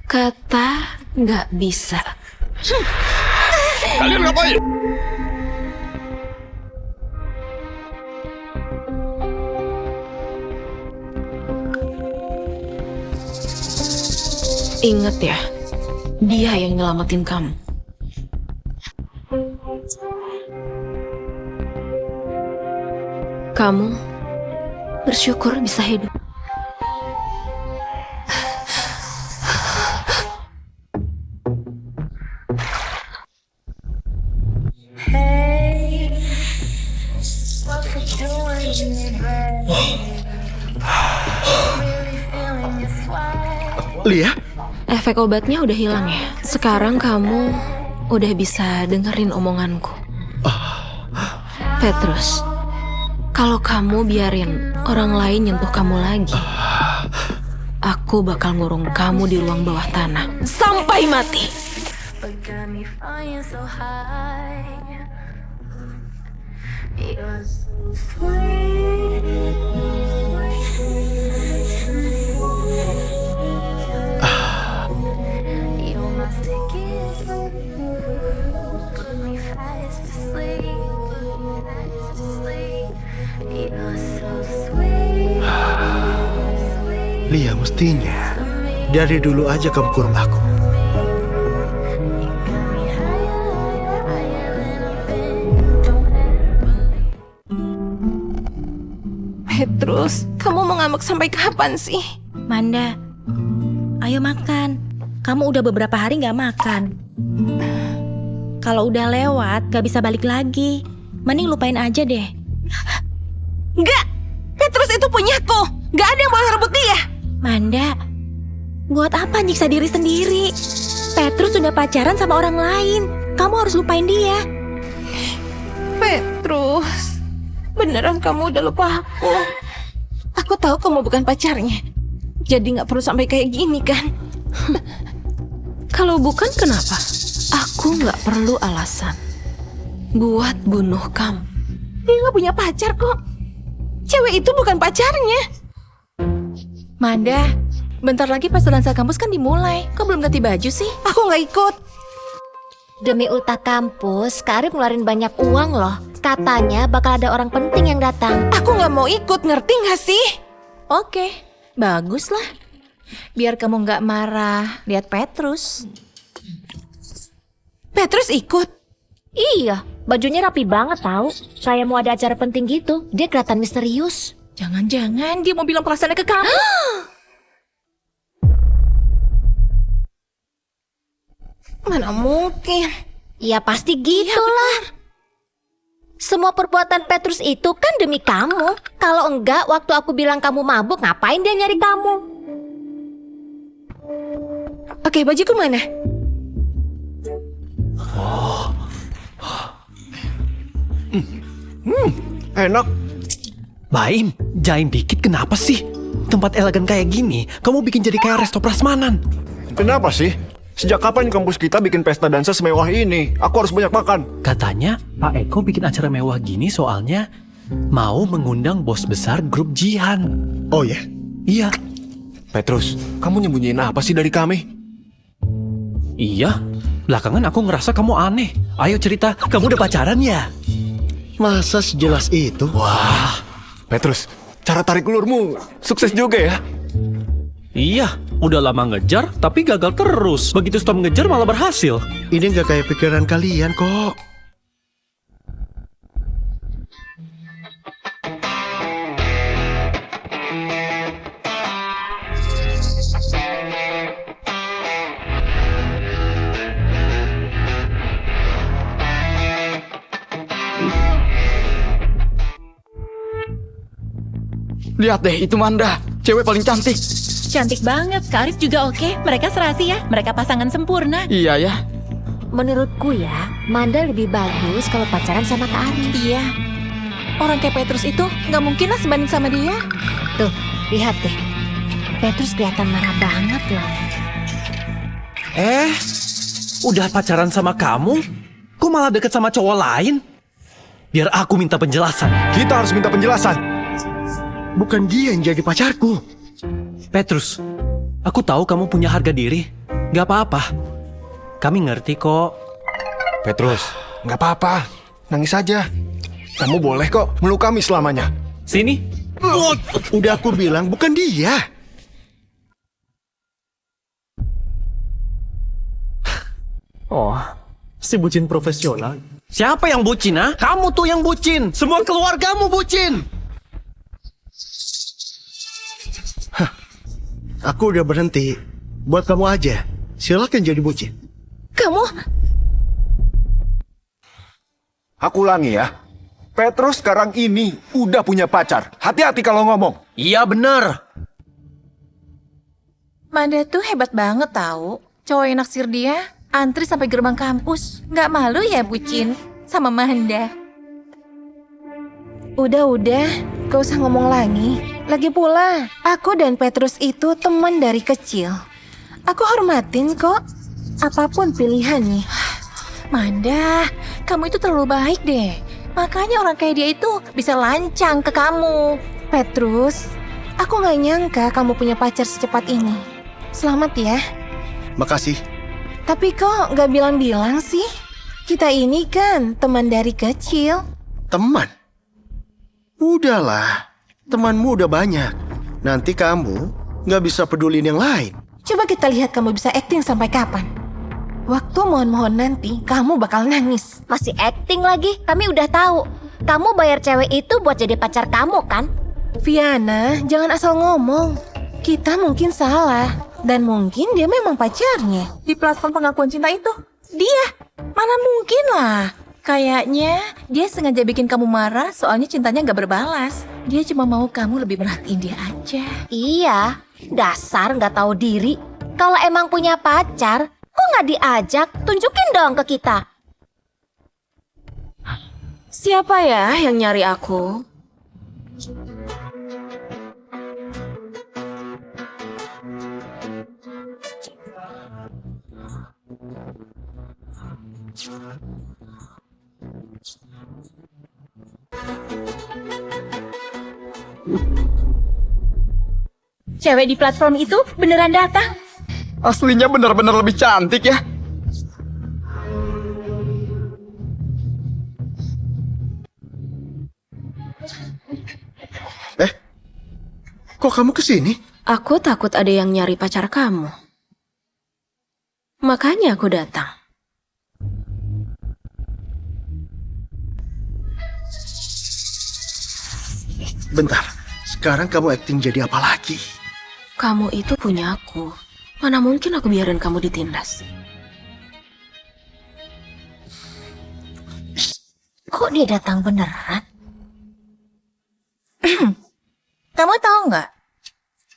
kata nggak bisa. Kalian ngapain? Ingat ya, dia yang nyelamatin kamu. Kamu bersyukur bisa hidup. Lia? Efek obatnya udah hilang ya. Sekarang kamu udah bisa dengerin omonganku. Petrus, kalau kamu biarin orang lain nyentuh kamu lagi, aku bakal ngurung kamu di ruang bawah tanah sampai mati. Lia, mestinya dari dulu aja kamu kurung aku. Petrus, kamu mau ngambek sampai kapan sih? Manda, ayo makan. Kamu udah beberapa hari gak makan. Kalau udah lewat, gak bisa balik lagi. Mending lupain aja deh. Enggak! Petrus itu punyaku! Gak ada yang boleh rebut dia! Manda, buat apa nyiksa diri sendiri? Petrus sudah pacaran sama orang lain. Kamu harus lupain dia. Petrus, beneran kamu udah lupa aku? Aku tahu kamu bukan pacarnya. Jadi gak perlu sampai kayak gini kan? Kalau bukan, kenapa? Aku nggak perlu alasan buat bunuh kamu. Dia gak punya pacar kok. Cewek itu bukan pacarnya. Manda, bentar lagi pas dansa kampus kan dimulai. Kok belum ganti baju sih? Aku nggak ikut. Demi ultah kampus, Kak Arif ngeluarin banyak uang loh. Katanya bakal ada orang penting yang datang. Aku nggak mau ikut, ngerti nggak sih? Oke, bagus lah. Biar kamu nggak marah lihat Petrus. Petrus ikut? Iya, bajunya rapi banget tahu. Kayak mau ada acara penting gitu. Dia kelihatan misterius. Jangan-jangan dia mau bilang perasaannya ke kamu. Mana mungkin? Ya pasti gitulah. Semua perbuatan Petrus itu kan demi kamu. Kalau enggak, waktu aku bilang kamu mabuk, ngapain dia nyari kamu? Oke, bajuku mana? Enak. Baim, jaim dikit kenapa sih? Tempat elegan kayak gini, kamu bikin jadi kayak resto prasmanan. Kenapa sih? Sejak kapan kampus kita bikin pesta dansa semewah ini? Aku harus banyak makan. Katanya Pak Eko bikin acara mewah gini soalnya mau mengundang bos besar grup Jihan. Oh ya? Iya. Petrus, kamu nyembunyiin apa sih dari kami? Iya, belakangan aku ngerasa kamu aneh. Ayo cerita, kamu udah pacaran ya? Masa sejelas itu? Wah, Petrus, cara tarik ulurmu sukses juga ya? Iya, udah lama ngejar tapi gagal terus. Begitu stop ngejar malah berhasil. Ini gak kayak pikiran kalian kok. Lihat deh, itu Manda, cewek paling cantik. Cantik banget, Kak Arif juga oke. Mereka serasi ya, mereka pasangan sempurna. Iya ya. Menurutku ya, Manda lebih bagus kalau pacaran sama Kak Arif. Iya. Orang kayak Petrus itu nggak mungkin lah sebanding sama dia. Tuh, lihat deh. Petrus kelihatan marah banget loh. Udah pacaran sama kamu? Kok malah deket sama cowok lain? Biar aku minta penjelasan. Kita harus minta penjelasan. Bukan dia yang jadi pacarku. Petrus, aku tahu kamu punya harga diri. Gak apa-apa. Kami ngerti kok. Petrus, nggak apa-apa. Nangis saja. Kamu boleh kok meluk kami selamanya. Sini. Udah aku bilang bukan dia. Oh, si bucin profesional. Siapa yang bucin, ha? Kamu tuh yang bucin. Semua keluargamu bucin. Aku udah berhenti. Buat kamu aja. Silakan jadi bucin. Kamu... Aku ulangi ya. Petrus sekarang ini udah punya pacar. Hati-hati kalau ngomong. Iya bener. Manda tuh hebat banget tahu. Cowok yang naksir dia antri sampai gerbang kampus. Nggak malu ya bucin sama Manda. Udah, gak usah ngomong lagi. Lagi pula, aku dan Petrus itu teman dari kecil. Aku hormatin kok, apapun pilihannya. Manda, kamu itu terlalu baik deh. Makanya orang kayak dia itu bisa lancang ke kamu. Petrus, aku gak nyangka kamu punya pacar secepat ini. Selamat ya. Makasih. Tapi kok gak bilang-bilang sih? Kita ini kan teman dari kecil. Teman? Udahlah, temanmu udah banyak. Nanti kamu gak bisa pedulin yang lain. Coba kita lihat kamu bisa acting sampai kapan. Waktu mohon-mohon nanti, kamu bakal nangis. Masih acting lagi? Kami udah tahu. Kamu bayar cewek itu buat jadi pacar kamu kan? Viana, jangan asal ngomong. Kita mungkin salah. Dan mungkin dia memang pacarnya. Di platform pengakuan cinta itu, dia. Mana mungkin lah. Kayaknya dia sengaja bikin kamu marah soalnya cintanya gak berbalas. Dia cuma mau kamu lebih merhatiin dia aja. Iya, dasar gak tahu diri. Kalau emang punya pacar, kok gak diajak? Tunjukin dong ke kita. Siapa ya yang nyari aku? Cewek di platform itu beneran datang. Aslinya benar-benar lebih cantik ya. Kok kamu kesini? Aku takut ada yang nyari pacar kamu. Makanya aku datang. Bentar, sekarang kamu acting jadi apa lagi? Kamu itu punya aku. Mana mungkin aku biarin kamu ditindas. Kok dia datang beneran? Kamu tahu nggak?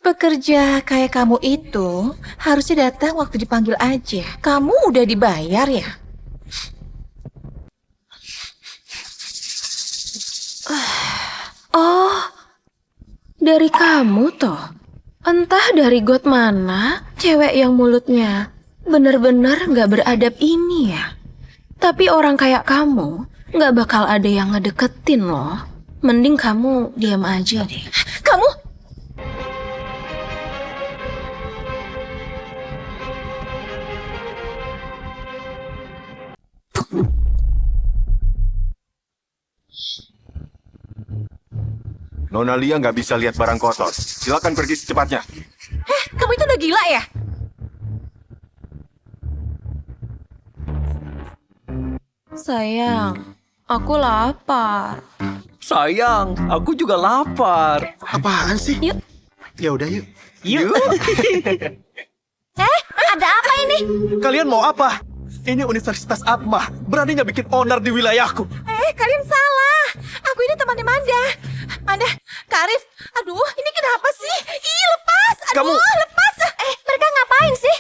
Pekerja kayak kamu itu harusnya datang waktu dipanggil aja. Kamu udah dibayar ya? Oh, dari kamu toh. Entah dari got mana, cewek yang mulutnya bener-bener gak beradab ini ya. Tapi orang kayak kamu gak bakal ada yang ngedeketin loh. Mending kamu diam aja deh. Kamu? Nona Lia nggak bisa lihat barang kotor. Silakan pergi secepatnya. Kamu itu udah gila ya? Sayang, aku lapar. Sayang, aku juga lapar. Apaan sih? Yuk. Ya udah yuk. Yuk. Ada apa ini? Kalian mau apa? Ini Universitas Atma. Beraninya bikin onar di wilayahku. Kalian salah. Aku ini temannya Manda. Manda, Kak Arif. Aduh, ini kenapa sih? Ih, lepas. Aduh, lepas. Mereka ngapain sih?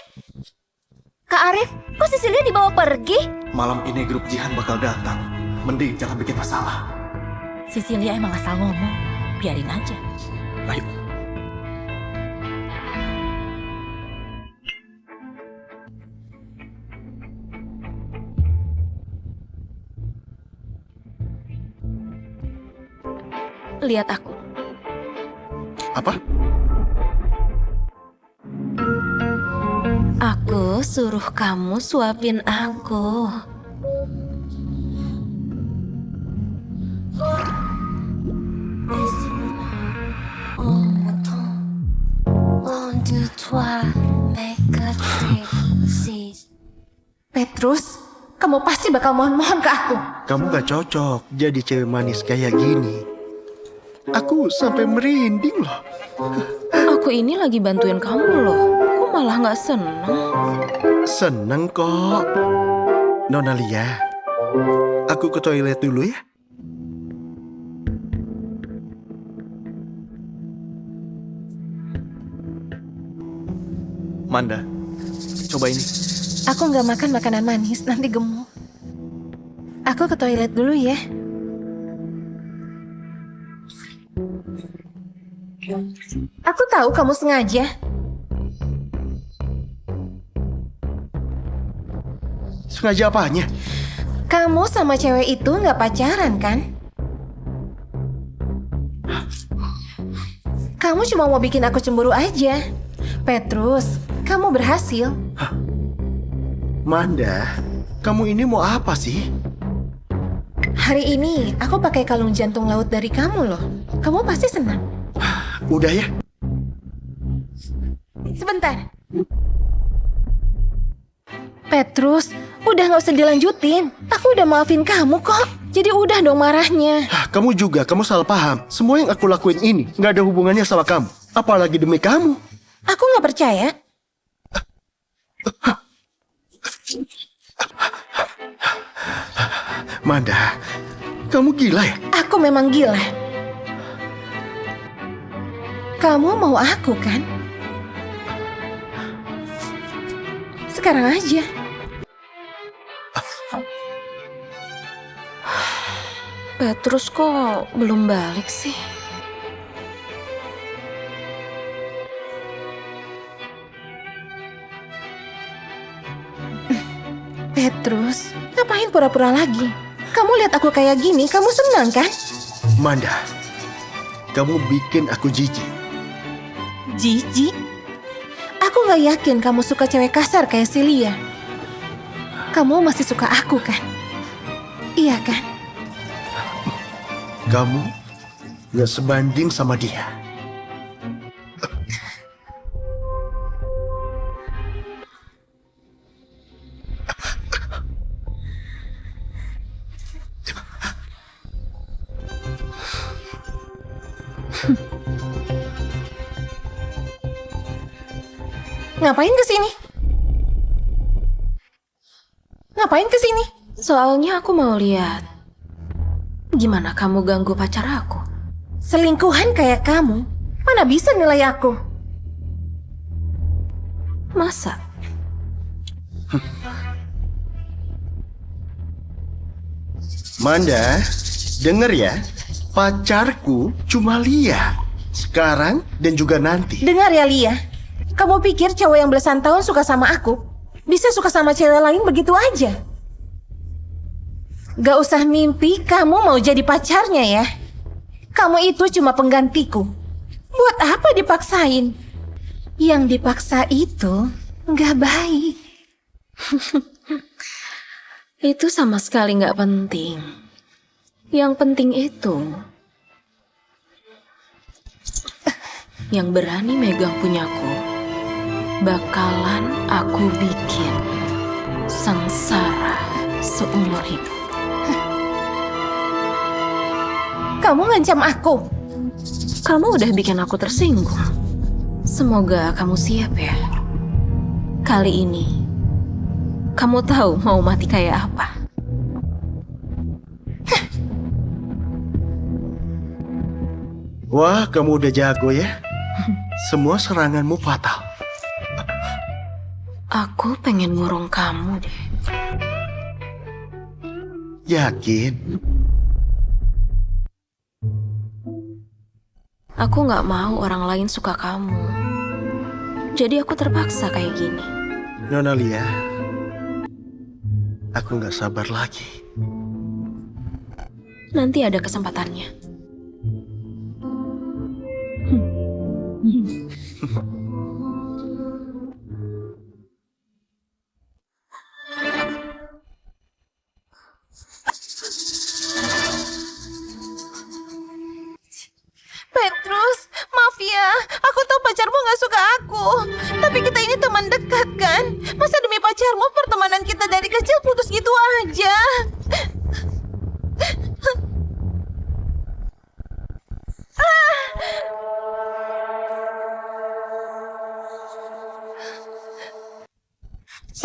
Kak Arif, kok Cecilia dibawa pergi? Malam ini grup Jihan bakal datang. Mending jangan bikin masalah. Cecilia emang asal ngomong. Biarin aja. Ayo. Lihat aku. Apa? Aku suruh kamu suapin aku. Petrus, kamu pasti bakal mohon-mohon ke aku. Kamu gak cocok jadi cewek manis kayak gini. Aku sampai merinding loh. Aku ini lagi bantuin kamu loh. Kok malah gak seneng? Seneng kok. Nona Lia, aku ke toilet dulu ya. Manda, coba ini. Aku nggak makan makanan manis, nanti gemuk. Aku ke toilet dulu ya. Aku tahu kamu sengaja. Sengaja apanya? Kamu sama cewek itu nggak pacaran kan? Kamu cuma mau bikin aku cemburu aja. Petrus, kamu berhasil. Manda, kamu ini mau apa sih? Hari ini aku pakai kalung jantung laut dari kamu loh. Kamu pasti senang. Udah ya. Sebentar. Petrus, udah gak usah dilanjutin. Aku udah maafin kamu kok. Jadi udah dong marahnya. Kamu juga, kamu salah paham. Semua yang aku lakuin ini gak ada hubungannya sama kamu. Apalagi demi kamu. Aku gak percaya. Manda, kamu gila ya? Aku memang gila. Kamu mau aku kan? Sekarang aja. Petrus kok belum balik sih? Petrus, ngapain pura-pura lagi? Kamu lihat aku kayak gini, kamu senang kan? Manda, kamu bikin aku jijik. Jijik? Aku gak yakin kamu suka cewek kasar kayak Celia. Kamu masih suka aku kan? Iya kan? Kamu gak sebanding sama dia. Ngapain kesini? Ngapain kesini? Soalnya aku mau lihat gimana kamu ganggu pacar aku. Selingkuhan kayak kamu, mana bisa nilai aku? Masa? Manda, denger ya. Pacarku cuma Lia. Sekarang dan juga nanti. Dengar ya Lia. Kamu pikir cowok yang belasan tahun suka sama aku bisa suka sama cewek lain begitu aja? Gak usah mimpi kamu mau jadi pacarnya ya. Kamu itu cuma penggantiku. Buat apa dipaksain? Yang dipaksa itu gak baik. Itu sama sekali gak penting. Yang penting itu yang berani megang punyaku bakalan aku bikin sengsara seumur hidup. Kamu ngancam aku. Kamu udah bikin aku tersinggung. Semoga kamu siap ya. Kali ini kamu tahu mau mati kayak apa. Wah, kamu udah jago ya. Semua seranganmu fatal. Aku pengen ngurung kamu deh. Yakin? Aku nggak mau orang lain suka kamu. Jadi aku terpaksa kayak gini. Nona Lia, aku nggak sabar lagi. Nanti ada kesempatannya. Petrus, maaf ya. Aku tahu pacarmu nggak suka aku. Tapi kita ini teman dekat kan? Masa demi pacarmu pertemanan kita dari kecil putus gitu aja?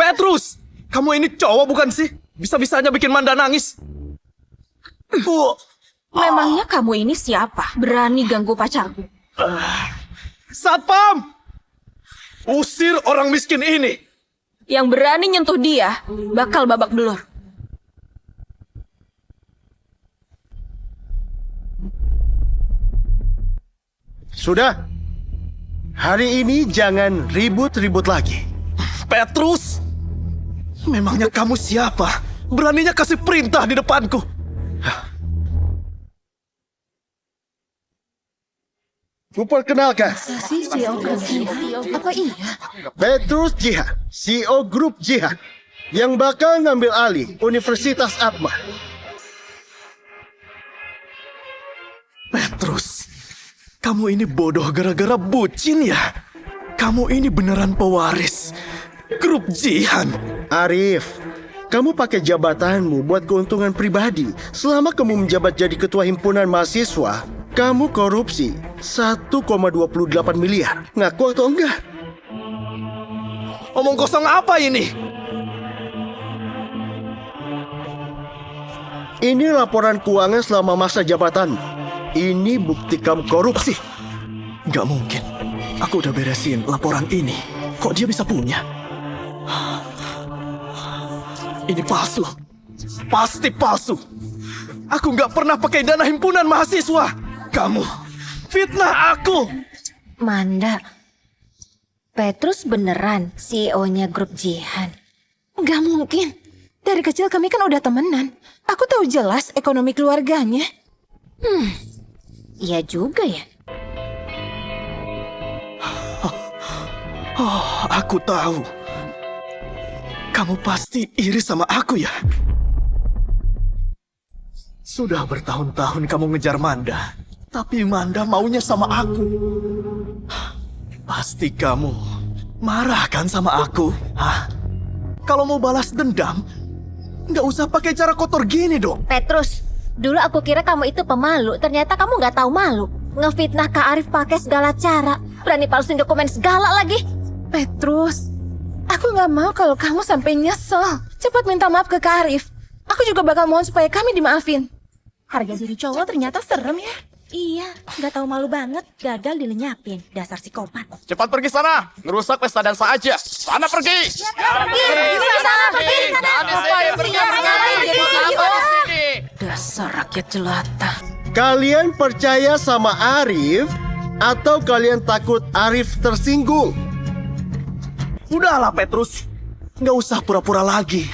Petrus, kamu ini cowok bukan sih? Bisa-bisanya bikin Manda nangis. Memangnya kamu ini siapa? Berani ganggu pacarku? Satpam! Usir orang miskin ini. Yang berani nyentuh dia, bakal babak belur. Sudah. Hari ini jangan ribut-ribut lagi. Petrus! Memangnya kamu siapa? Beraninya kasih perintah di depanku. Kuperkenalkan, Apa iya? Petrus Jihan, CEO Grup Jihan, yang bakal ngambil alih Universitas Atma. Petrus, kamu ini bodoh gara-gara bucin ya? Kamu ini beneran pewaris Grup Jihan. Arif, kamu pakai jabatanmu buat keuntungan pribadi. Selama kamu menjabat jadi ketua himpunan mahasiswa, kamu korupsi 1,28 miliar. Ngaku atau enggak? Omong kosong apa ini? Ini laporan keuangan selama masa jabatan. Ini bukti kamu korupsi. Gak mungkin. Aku udah beresin laporan ini. Kok dia bisa punya? Ini palsu. Pasti palsu. Aku gak pernah pakai dana himpunan mahasiswa. Kamu fitnah aku. Manda, Petrus beneran CEO-nya Grup Jihan? Gak mungkin. Dari kecil kami kan udah temenan. Aku tahu jelas ekonomi keluarganya. Iya juga ya. Oh, aku tahu. Kamu pasti iri sama aku ya? Sudah bertahun-tahun kamu ngejar Manda, tapi Manda maunya sama aku. Pasti kamu marah kan sama aku? Hah? Kalau mau balas dendam, nggak usah pakai cara kotor gini dong. Petrus, dulu aku kira kamu itu pemalu, ternyata kamu nggak tahu malu. Ngefitnah Kak Arif pakai segala cara, berani palsuin dokumen segala lagi. Petrus, aku gak mau kalau kamu sampai nyesel. Cepat minta maaf ke Kak Arif. Aku juga bakal mohon supaya kami dimaafin. Harga diri cowok ternyata serem ya. Iya, nggak tahu malu banget, gagal dilenyapin, dasar psikopat. Cepat pergi sana, ngerusak pesta dansa aja. Sana pergi. Dasar rakyat jelata. Kalian percaya sama Arif atau kalian takut Arif tersinggung? Udahlah Petrus, nggak usah pura-pura lagi.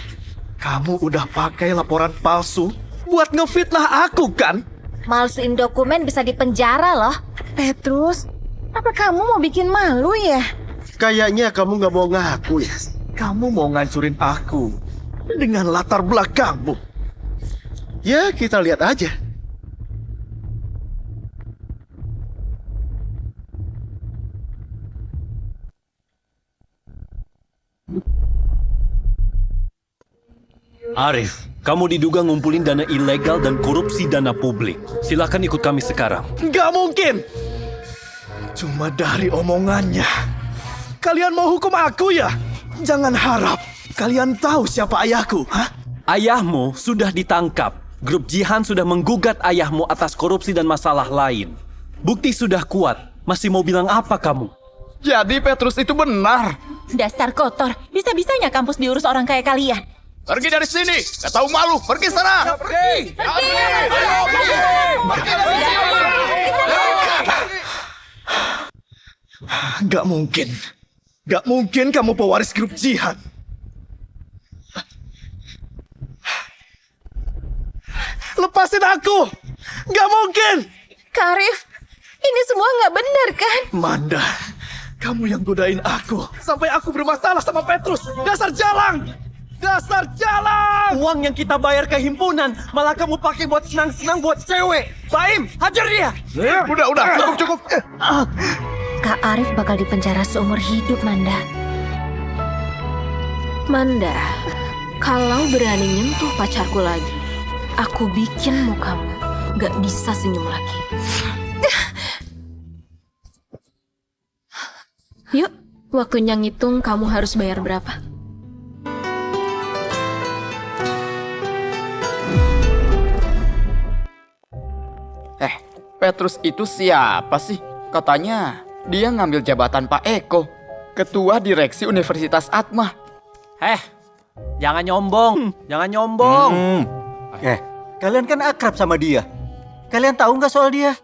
Kamu udah pakai laporan palsu buat ngefitnah aku kan? Malsuin dokumen bisa dipenjara loh. Petrus, apa kamu mau bikin malu ya? Kayaknya kamu nggak mau ngaku ya. Kamu mau ngancurin aku dengan latar belakangmu. Ya, kita lihat aja. Arif, kamu diduga ngumpulin dana ilegal dan korupsi dana publik. Silakan ikut kami sekarang. Nggak mungkin. Cuma dari omongannya. Kalian mau hukum aku ya? Jangan harap kalian tahu siapa ayahku, hah? Ayahmu sudah ditangkap. Grup Jihan sudah menggugat ayahmu atas korupsi dan masalah lain. Bukti sudah kuat. Masih mau bilang apa kamu? Jadi Petrus itu benar. Dasar kotor, bisa-bisanya kampus diurus orang kayak kalian. Pergi dari sini, gak tahu malu. Pergi sana. Pergi. Gak mungkin. Gak mungkin kamu pewaris grup jihad. Lepasin aku! Gak mungkin! Kak Arif, ini semua nggak benar kan? Manda, kamu yang godain aku sampai aku bermasalah sama Petrus. Dasar jalang! Dasar jalang! Uang yang kita bayar ke himpunan malah kamu pakai buat senang-senang buat cewek. Baim, hajar dia! Udah, cukup. Kak Arif bakal dipenjara seumur hidup, Manda. Manda, kalau berani nyentuh pacarku lagi, aku bikin mukamu gak bisa senyum lagi. Yuk, waktunya ngitung kamu harus bayar berapa. Petrus itu siapa sih? Katanya dia ngambil jabatan Pak Eko, Ketua Direksi Universitas Atma. Jangan nyombong, jangan nyombong. Kalian kan akrab sama dia. Kalian tahu nggak soal dia?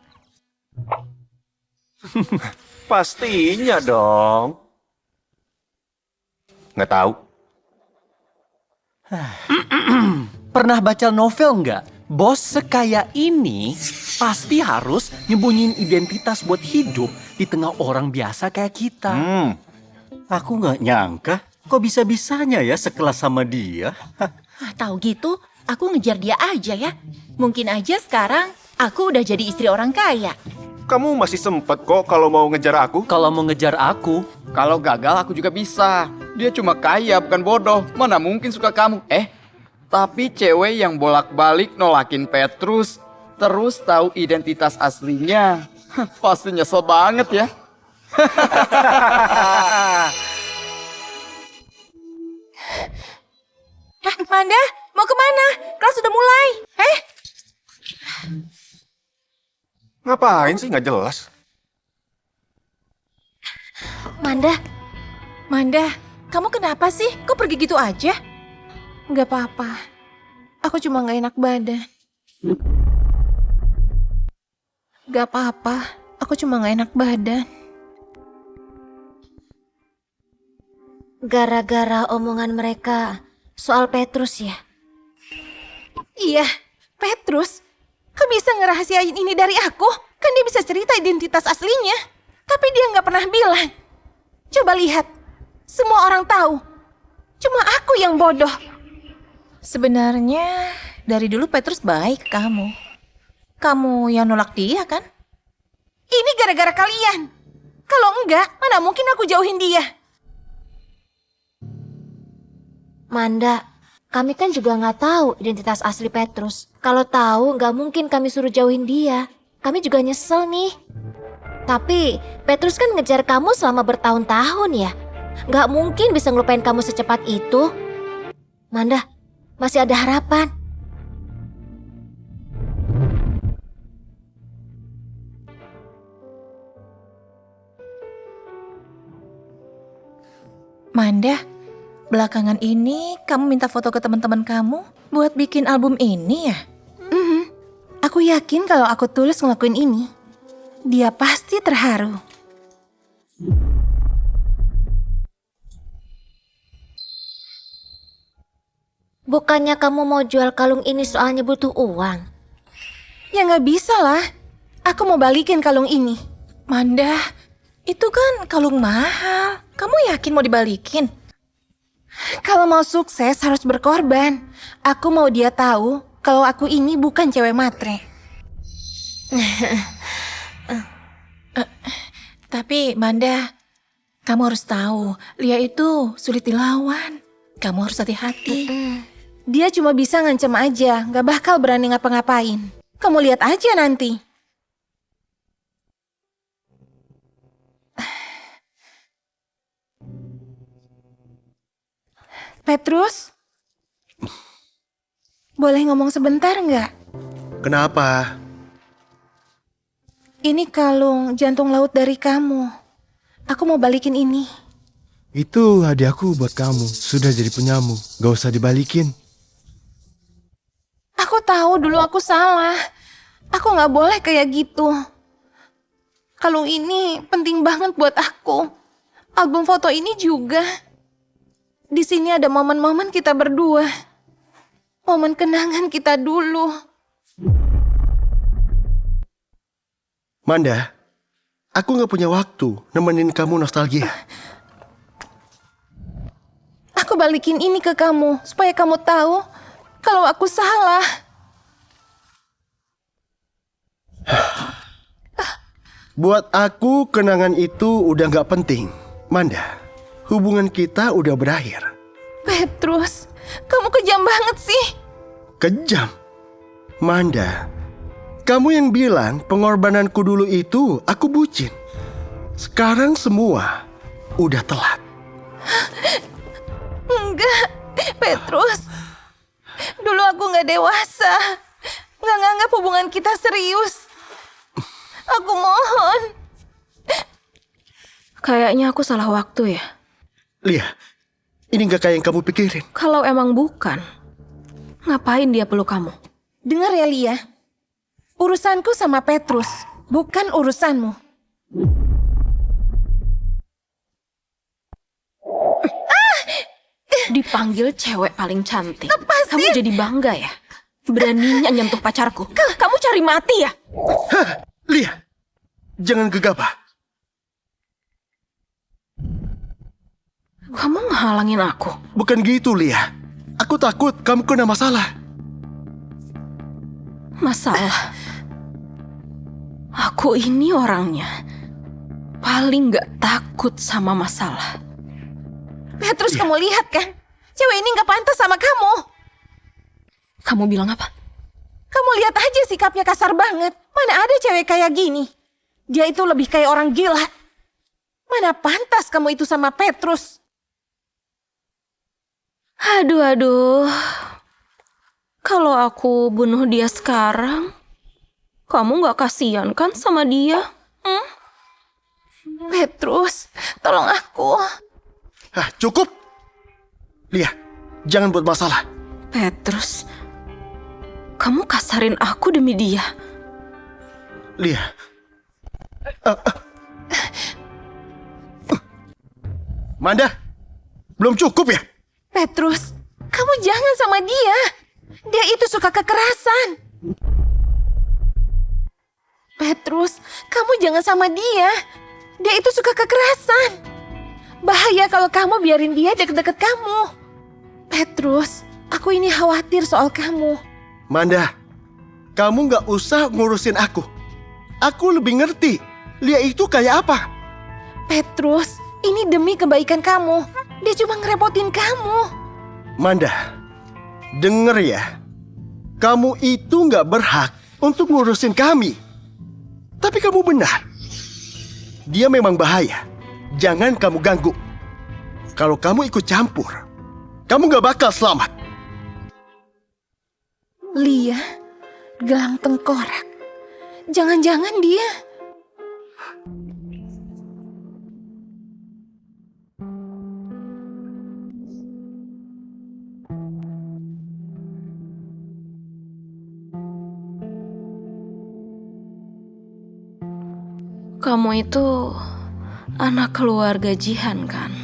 Pastinya dong. Nggak tahu. Pernah baca novel nggak? Bos sekaya ini pasti harus nyembunyiin identitas buat hidup di tengah orang biasa kayak kita. Aku nggak nyangka kok bisa-bisanya ya sekelas sama dia. Tahu gitu, aku ngejar dia aja ya. Mungkin aja sekarang aku udah jadi istri orang kaya. Kamu masih sempet kok kalau mau ngejar aku. Kalau mau ngejar aku, kalau gagal aku juga bisa. Dia cuma kaya bukan bodoh. Mana mungkin suka kamu? Tapi cewek yang bolak-balik nolakin Petrus, terus tahu identitas aslinya, pasti nyesel banget ya. Manda, mau kemana? Kelas sudah mulai. Ngapain sih nggak jelas? Manda, kamu kenapa sih? Kok pergi gitu aja? Nggak apa-apa. Aku cuma nggak enak badan. Nggak apa-apa. Aku cuma nggak enak badan. Gara-gara omongan mereka soal Petrus ya? Iya, Petrus. Kok bisa ngerahasiain ini dari aku? Kan dia bisa cerita identitas aslinya. Tapi dia nggak pernah bilang. Coba lihat. Semua orang tahu. Cuma aku yang bodoh. Sebenarnya dari dulu Petrus baik ke kamu. Kamu yang nolak dia kan? Ini gara-gara kalian. Kalau enggak, mana mungkin aku jauhin dia. Manda, kami kan juga nggak tahu identitas asli Petrus. Kalau tahu, nggak mungkin kami suruh jauhin dia. Kami juga nyesel nih. Tapi Petrus kan ngejar kamu selama bertahun-tahun ya. Nggak mungkin bisa ngelupain kamu secepat itu. Manda, masih ada harapan. Manda, belakangan ini kamu minta foto ke teman-teman kamu buat bikin album ini ya? Aku yakin kalau aku tulus ngelakuin ini, dia pasti terharu. Bukannya kamu mau jual kalung ini soalnya butuh uang? Ya nggak bisa lah. Aku mau balikin kalung ini. Manda, itu kan kalung mahal. Kamu yakin mau dibalikin? Kalau mau sukses harus berkorban. Aku mau dia tahu kalau aku ini bukan cewek matre. Tapi Manda, kamu harus tahu, Lia itu sulit dilawan. Kamu harus hati-hati. Dia cuma bisa ngancam aja, gak bakal berani ngapa-ngapain. Kamu lihat aja nanti. Petrus? Boleh ngomong sebentar nggak? Kenapa? Ini kalung jantung laut dari kamu. Aku mau balikin ini. Itu hadiahku buat kamu. Sudah jadi punyamu. Gak usah dibalikin. Aku tahu dulu aku salah. Aku nggak boleh kayak gitu. Kalung ini penting banget buat aku. Album foto ini juga. Di sini ada momen-momen kita berdua. Momen kenangan kita dulu. Manda, aku nggak punya waktu nemenin kamu nostalgia. Aku balikin ini ke kamu supaya kamu tahu kalau aku salah. Buat aku, kenangan itu udah nggak penting. Manda, hubungan kita udah berakhir. Petrus, kamu kejam banget sih. Kejam? Manda, kamu yang bilang pengorbananku dulu itu aku bucin. Sekarang semua udah telat. Enggak, Petrus. Dulu aku nggak dewasa. Nggak nganggap hubungan kita serius. Aku mohon. Kayaknya aku salah waktu ya. Lia, ini nggak kayak yang kamu pikirin. Kalau emang bukan, ngapain dia peluk kamu? Dengar ya, Lia. Urusanku sama Petrus, bukan urusanmu. Dipanggil cewek paling cantik. Kamu jadi bangga ya? Beraninya nyentuh pacarku. Kamu cari mati ya? Hah, Lia, jangan gegabah. Kamu ngehalangin aku. Bukan gitu, Lia. Aku takut kamu kena masalah. Masalah? Aku ini orangnya paling gak takut sama masalah. Petrus, kamu lihat kan? Cewek ini gak pantas sama kamu. Kamu bilang apa? Kamu lihat aja sikapnya kasar banget. Mana ada cewek kayak gini? Dia itu lebih kayak orang gila. Mana pantas kamu itu sama Petrus? Aduh. Kalau aku bunuh dia sekarang, kamu gak kasihan kan sama dia? Petrus, tolong aku. Cukup. Lia, jangan buat masalah. Petrus, kamu kasarin aku demi dia. Lia. Manda, belum cukup ya? Petrus, kamu jangan sama dia. Dia itu suka kekerasan. Petrus, kamu jangan sama dia. Dia itu suka kekerasan. Bahaya kalau kamu biarin dia deket-deket kamu. Petrus, aku ini khawatir soal kamu. Manda, kamu gak usah ngurusin aku. Aku lebih ngerti Lia itu kayak apa. Petrus, ini demi kebaikan kamu. Dia cuma ngerepotin kamu. Manda, denger ya. Kamu itu gak berhak untuk ngurusin kami. Tapi kamu benar. Dia memang bahaya. Jangan kamu ganggu. Kalau kamu ikut campur, kamu gak bakal selamat. Lia, gelang tengkorak. Jangan-jangan dia... Kamu itu anak keluarga Jihan kan?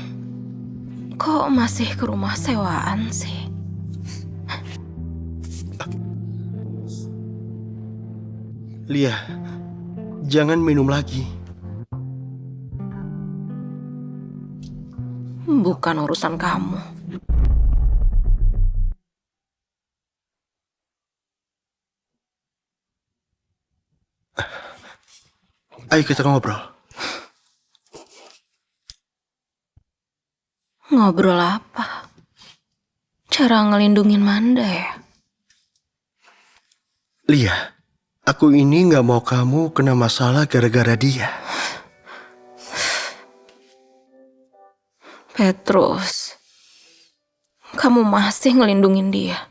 Kok masih ke rumah sewaan sih? Lia, jangan minum lagi. Bukan urusan kamu. Ayo kita ngobrol. Ngobrol apa? Cara ngelindungin Manda ya? Lia, aku ini gak mau kamu kena masalah gara-gara dia. Petrus, kamu masih ngelindungin dia.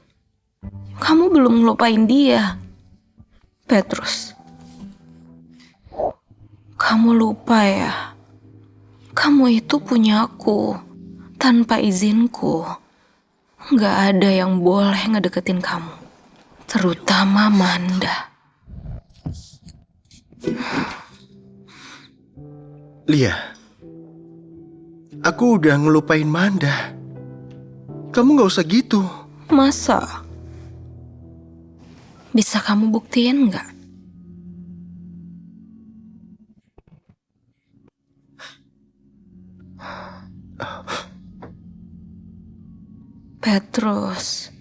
Kamu belum ngelupain dia. Petrus, kamu lupa ya? Kamu itu punya aku. Tanpa izinku, gak ada yang boleh ngedeketin kamu. Terutama Manda. Lia, aku udah ngelupain Manda. Kamu gak usah gitu. Masa? Bisa kamu buktiin nggak? Petrus,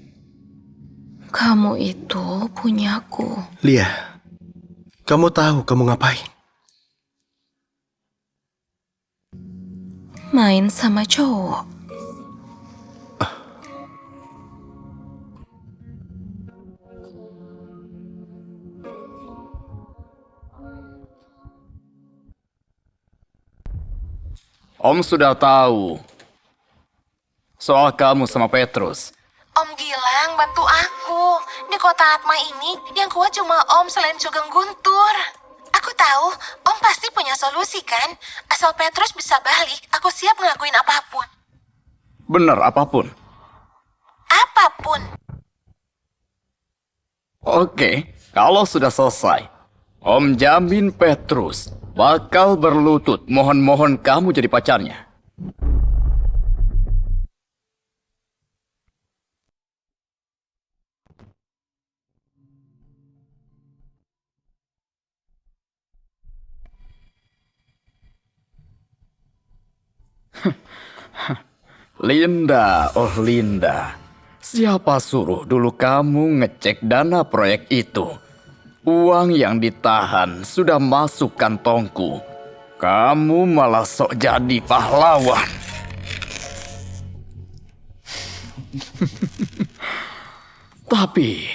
kamu itu punyaku. Lia, kamu tahu kamu ngapain? Main sama cowok. Om sudah tahu soal kamu sama Petrus. Om Gilang, bantu aku. Di kota Atma ini, yang kuat cuma Om selain Sugeng Guntur. Aku tahu, Om pasti punya solusi kan? Asal Petrus bisa balik, aku siap ngelakuin apapun. Bener apapun. Apapun. Oke, kalau sudah selesai, Om jamin Petrus bakal berlutut mohon-mohon kamu jadi pacarnya. Linda, oh Linda. Siapa suruh dulu kamu ngecek dana proyek itu? Uang yang ditahan sudah masuk kantongku. Kamu malah sok jadi pahlawan. Tapi,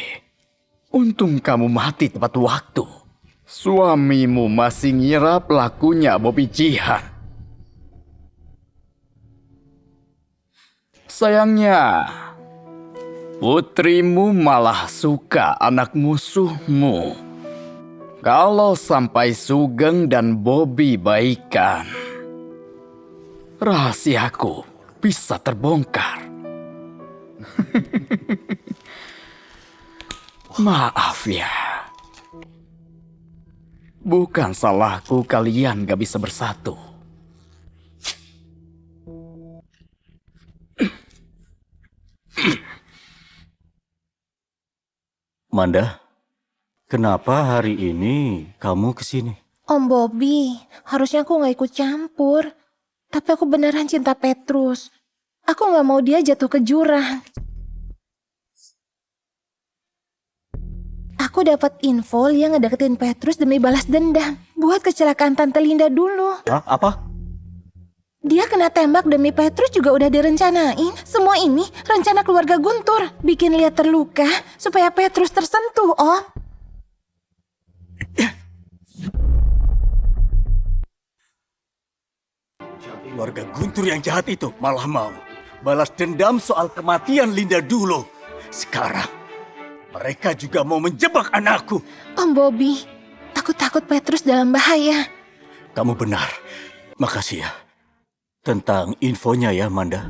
untung kamu mati tepat waktu. Suamimu masih ngira pelakunya Bobby Jihan. Sayangnya, putrimu malah suka anak musuhmu. Kalau sampai Sugeng dan Bobby baikan, rahasiaku bisa terbongkar. Maaf ya. Bukan salahku kalian gak bisa bersatu. Manda, kenapa hari ini kamu kesini? Om Bobby, harusnya aku gak ikut campur. Tapi aku beneran cinta Petrus. Aku gak mau dia jatuh ke jurang. Aku dapat info Lia ngedeketin Petrus demi balas dendam. Buat kecelakaan Tante Linda dulu. Hah? Apa? Dia kena tembak demi Petrus juga udah direncanain. Semua ini rencana keluarga Guntur. Bikin Lia terluka supaya Petrus tersentuh, Om. Keluarga Guntur yang jahat itu malah mau balas dendam soal kematian Linda dulu. Sekarang mereka juga mau menjebak anakku. Om Bobby, aku takut Petrus dalam bahaya. Kamu benar. Makasih ya. Tentang infonya ya, Manda.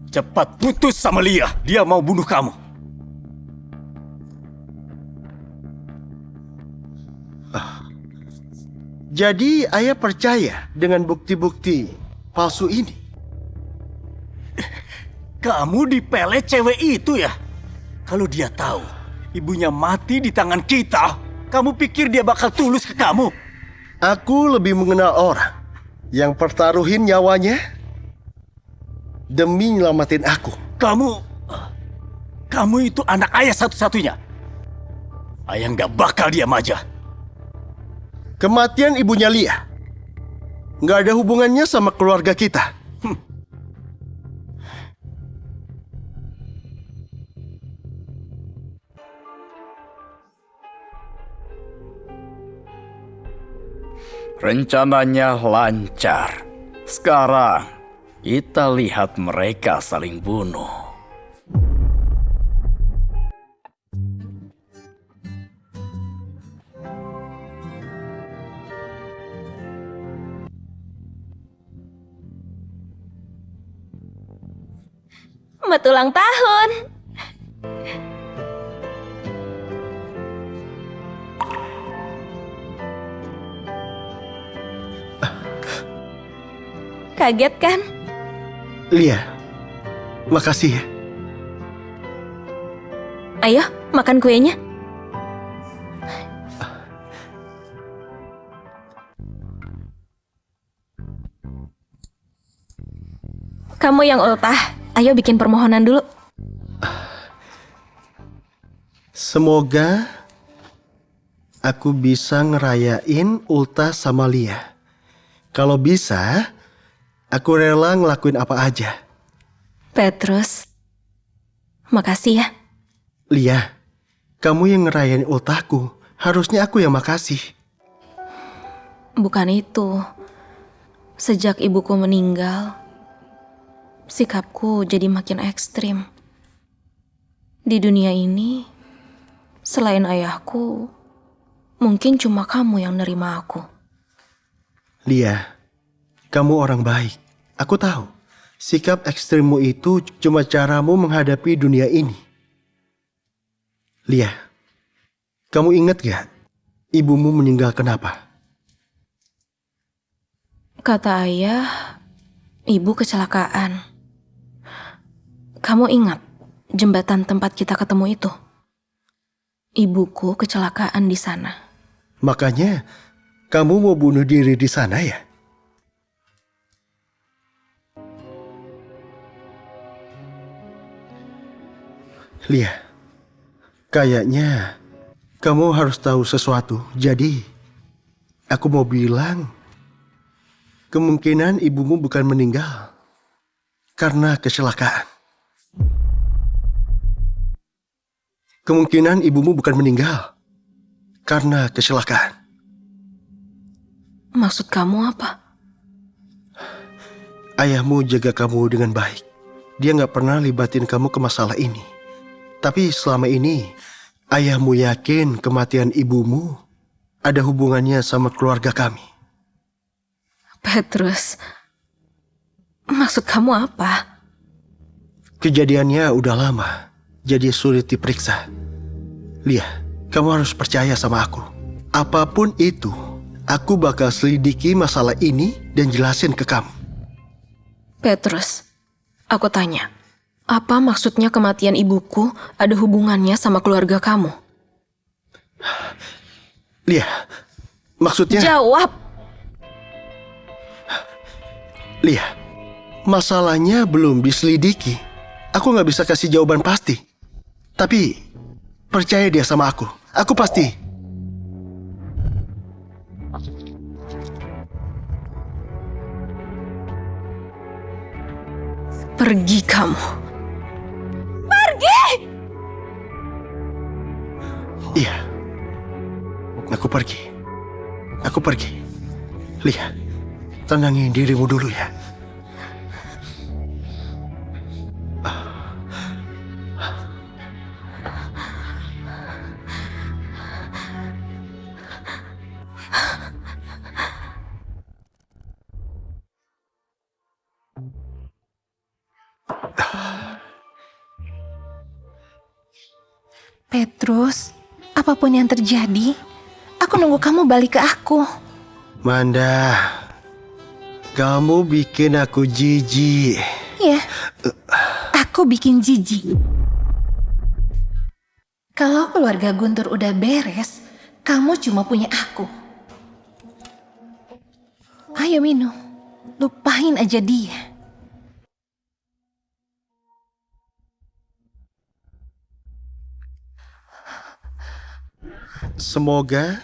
Cepat putus sama Lia. Dia mau bunuh kamu. Jadi ayah percaya dengan bukti-bukti palsu ini? Kamu dipelet cewek itu ya? Kalau dia tahu ibunya mati di tangan kita, kamu pikir dia bakal tulus ke kamu? Aku lebih mengenal orang yang pertaruhin nyawanya demi nyelamatin aku. Kamu itu anak ayah satu-satunya. Ayah nggak bakal diam aja. Kematian ibunya Lia nggak ada hubungannya sama keluarga kita. Rencananya lancar. Sekarang kita lihat mereka saling bunuh. Selamat ulang tahun. Kaget kan? Lia, makasih ya. Ayo, makan kuenya. Kamu yang ultah, ayo bikin permohonan dulu. Semoga aku bisa ngerayain ultah sama Lia. Kalau bisa, aku rela ngelakuin apa aja. Petrus, makasih ya. Lia, kamu yang ngerayain ultahku. Harusnya aku yang makasih. Bukan itu. Sejak ibuku meninggal, sikapku jadi makin ekstrim. Di dunia ini, selain ayahku, mungkin cuma kamu yang nerima aku. Lia, kamu orang baik. Aku tahu, sikap ekstrimmu itu cuma caramu menghadapi dunia ini. Lia, kamu ingat gak ibumu meninggal kenapa? Kata ayah, ibu kecelakaan. Kamu ingat jembatan tempat kita ketemu itu? Ibuku kecelakaan di sana. Makanya kamu mau bunuh diri di sana ya? Lia, kayaknya kamu harus tahu sesuatu. Jadi, aku mau bilang, kemungkinan ibumu bukan meninggal karena kecelakaan. Kemungkinan ibumu bukan meninggal karena kecelakaan. Maksud kamu apa? Ayahmu jaga kamu dengan baik. Dia nggak pernah libatin kamu ke masalah ini. Tapi selama ini, ayahmu yakin kematian ibumu ada hubungannya sama keluarga kami. Petrus, maksud kamu apa? Kejadiannya udah lama, jadi sulit diperiksa. Lia, kamu harus percaya sama aku. Apapun itu, aku bakal selidiki masalah ini dan jelasin ke kamu. Petrus, aku tanya, apa maksudnya kematian ibuku ada hubungannya sama keluarga kamu? Lia, maksudnya... Jawab! Lia, masalahnya belum diselidiki. Aku nggak bisa kasih jawaban pasti. Tapi, percaya dia sama aku. Aku pasti. Pergi kamu. Pergi! Iya. Aku pergi. Aku pergi. Lia, tenangin dirimu dulu ya. Petrus, apapun yang terjadi, aku nunggu kamu balik ke aku. Manda, kamu bikin aku jijik. Ya, aku bikin jijik. Kalau keluarga Guntur udah beres, kamu cuma punya aku. Ayo minum, lupain aja dia. Semoga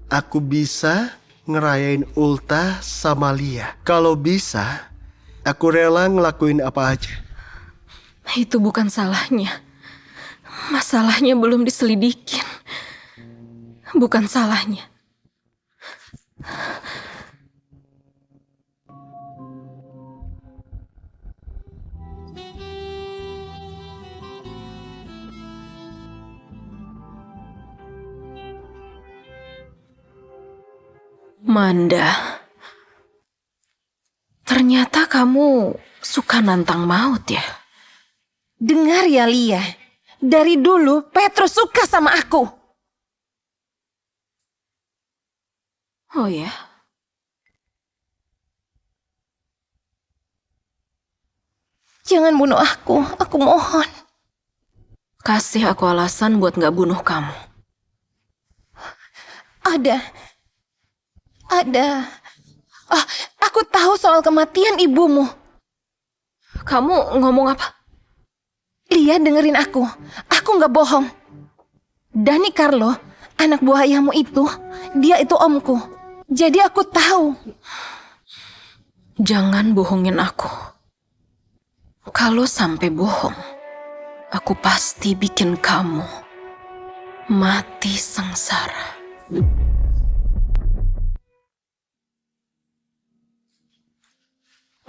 aku bisa ngerayain ultah sama Lia. Kalau bisa, aku rela ngelakuin apa aja. Itu bukan salahnya. Masalahnya belum diselidikin. Bukan salahnya. Manda, ternyata kamu suka nantang maut ya? Dengar ya Lia, dari dulu Petrus suka sama aku. Oh ya? Jangan bunuh aku mohon. Kasih aku alasan buat gak bunuh kamu. Ada. Aku tahu soal kematian ibumu. Kamu ngomong apa? Lia, dengerin aku. Aku nggak bohong. Dani Carlo, anak buah ayahmu itu, dia itu omku. Jadi aku tahu. Jangan bohongin aku. Kalau sampai bohong, aku pasti bikin kamu mati sengsara.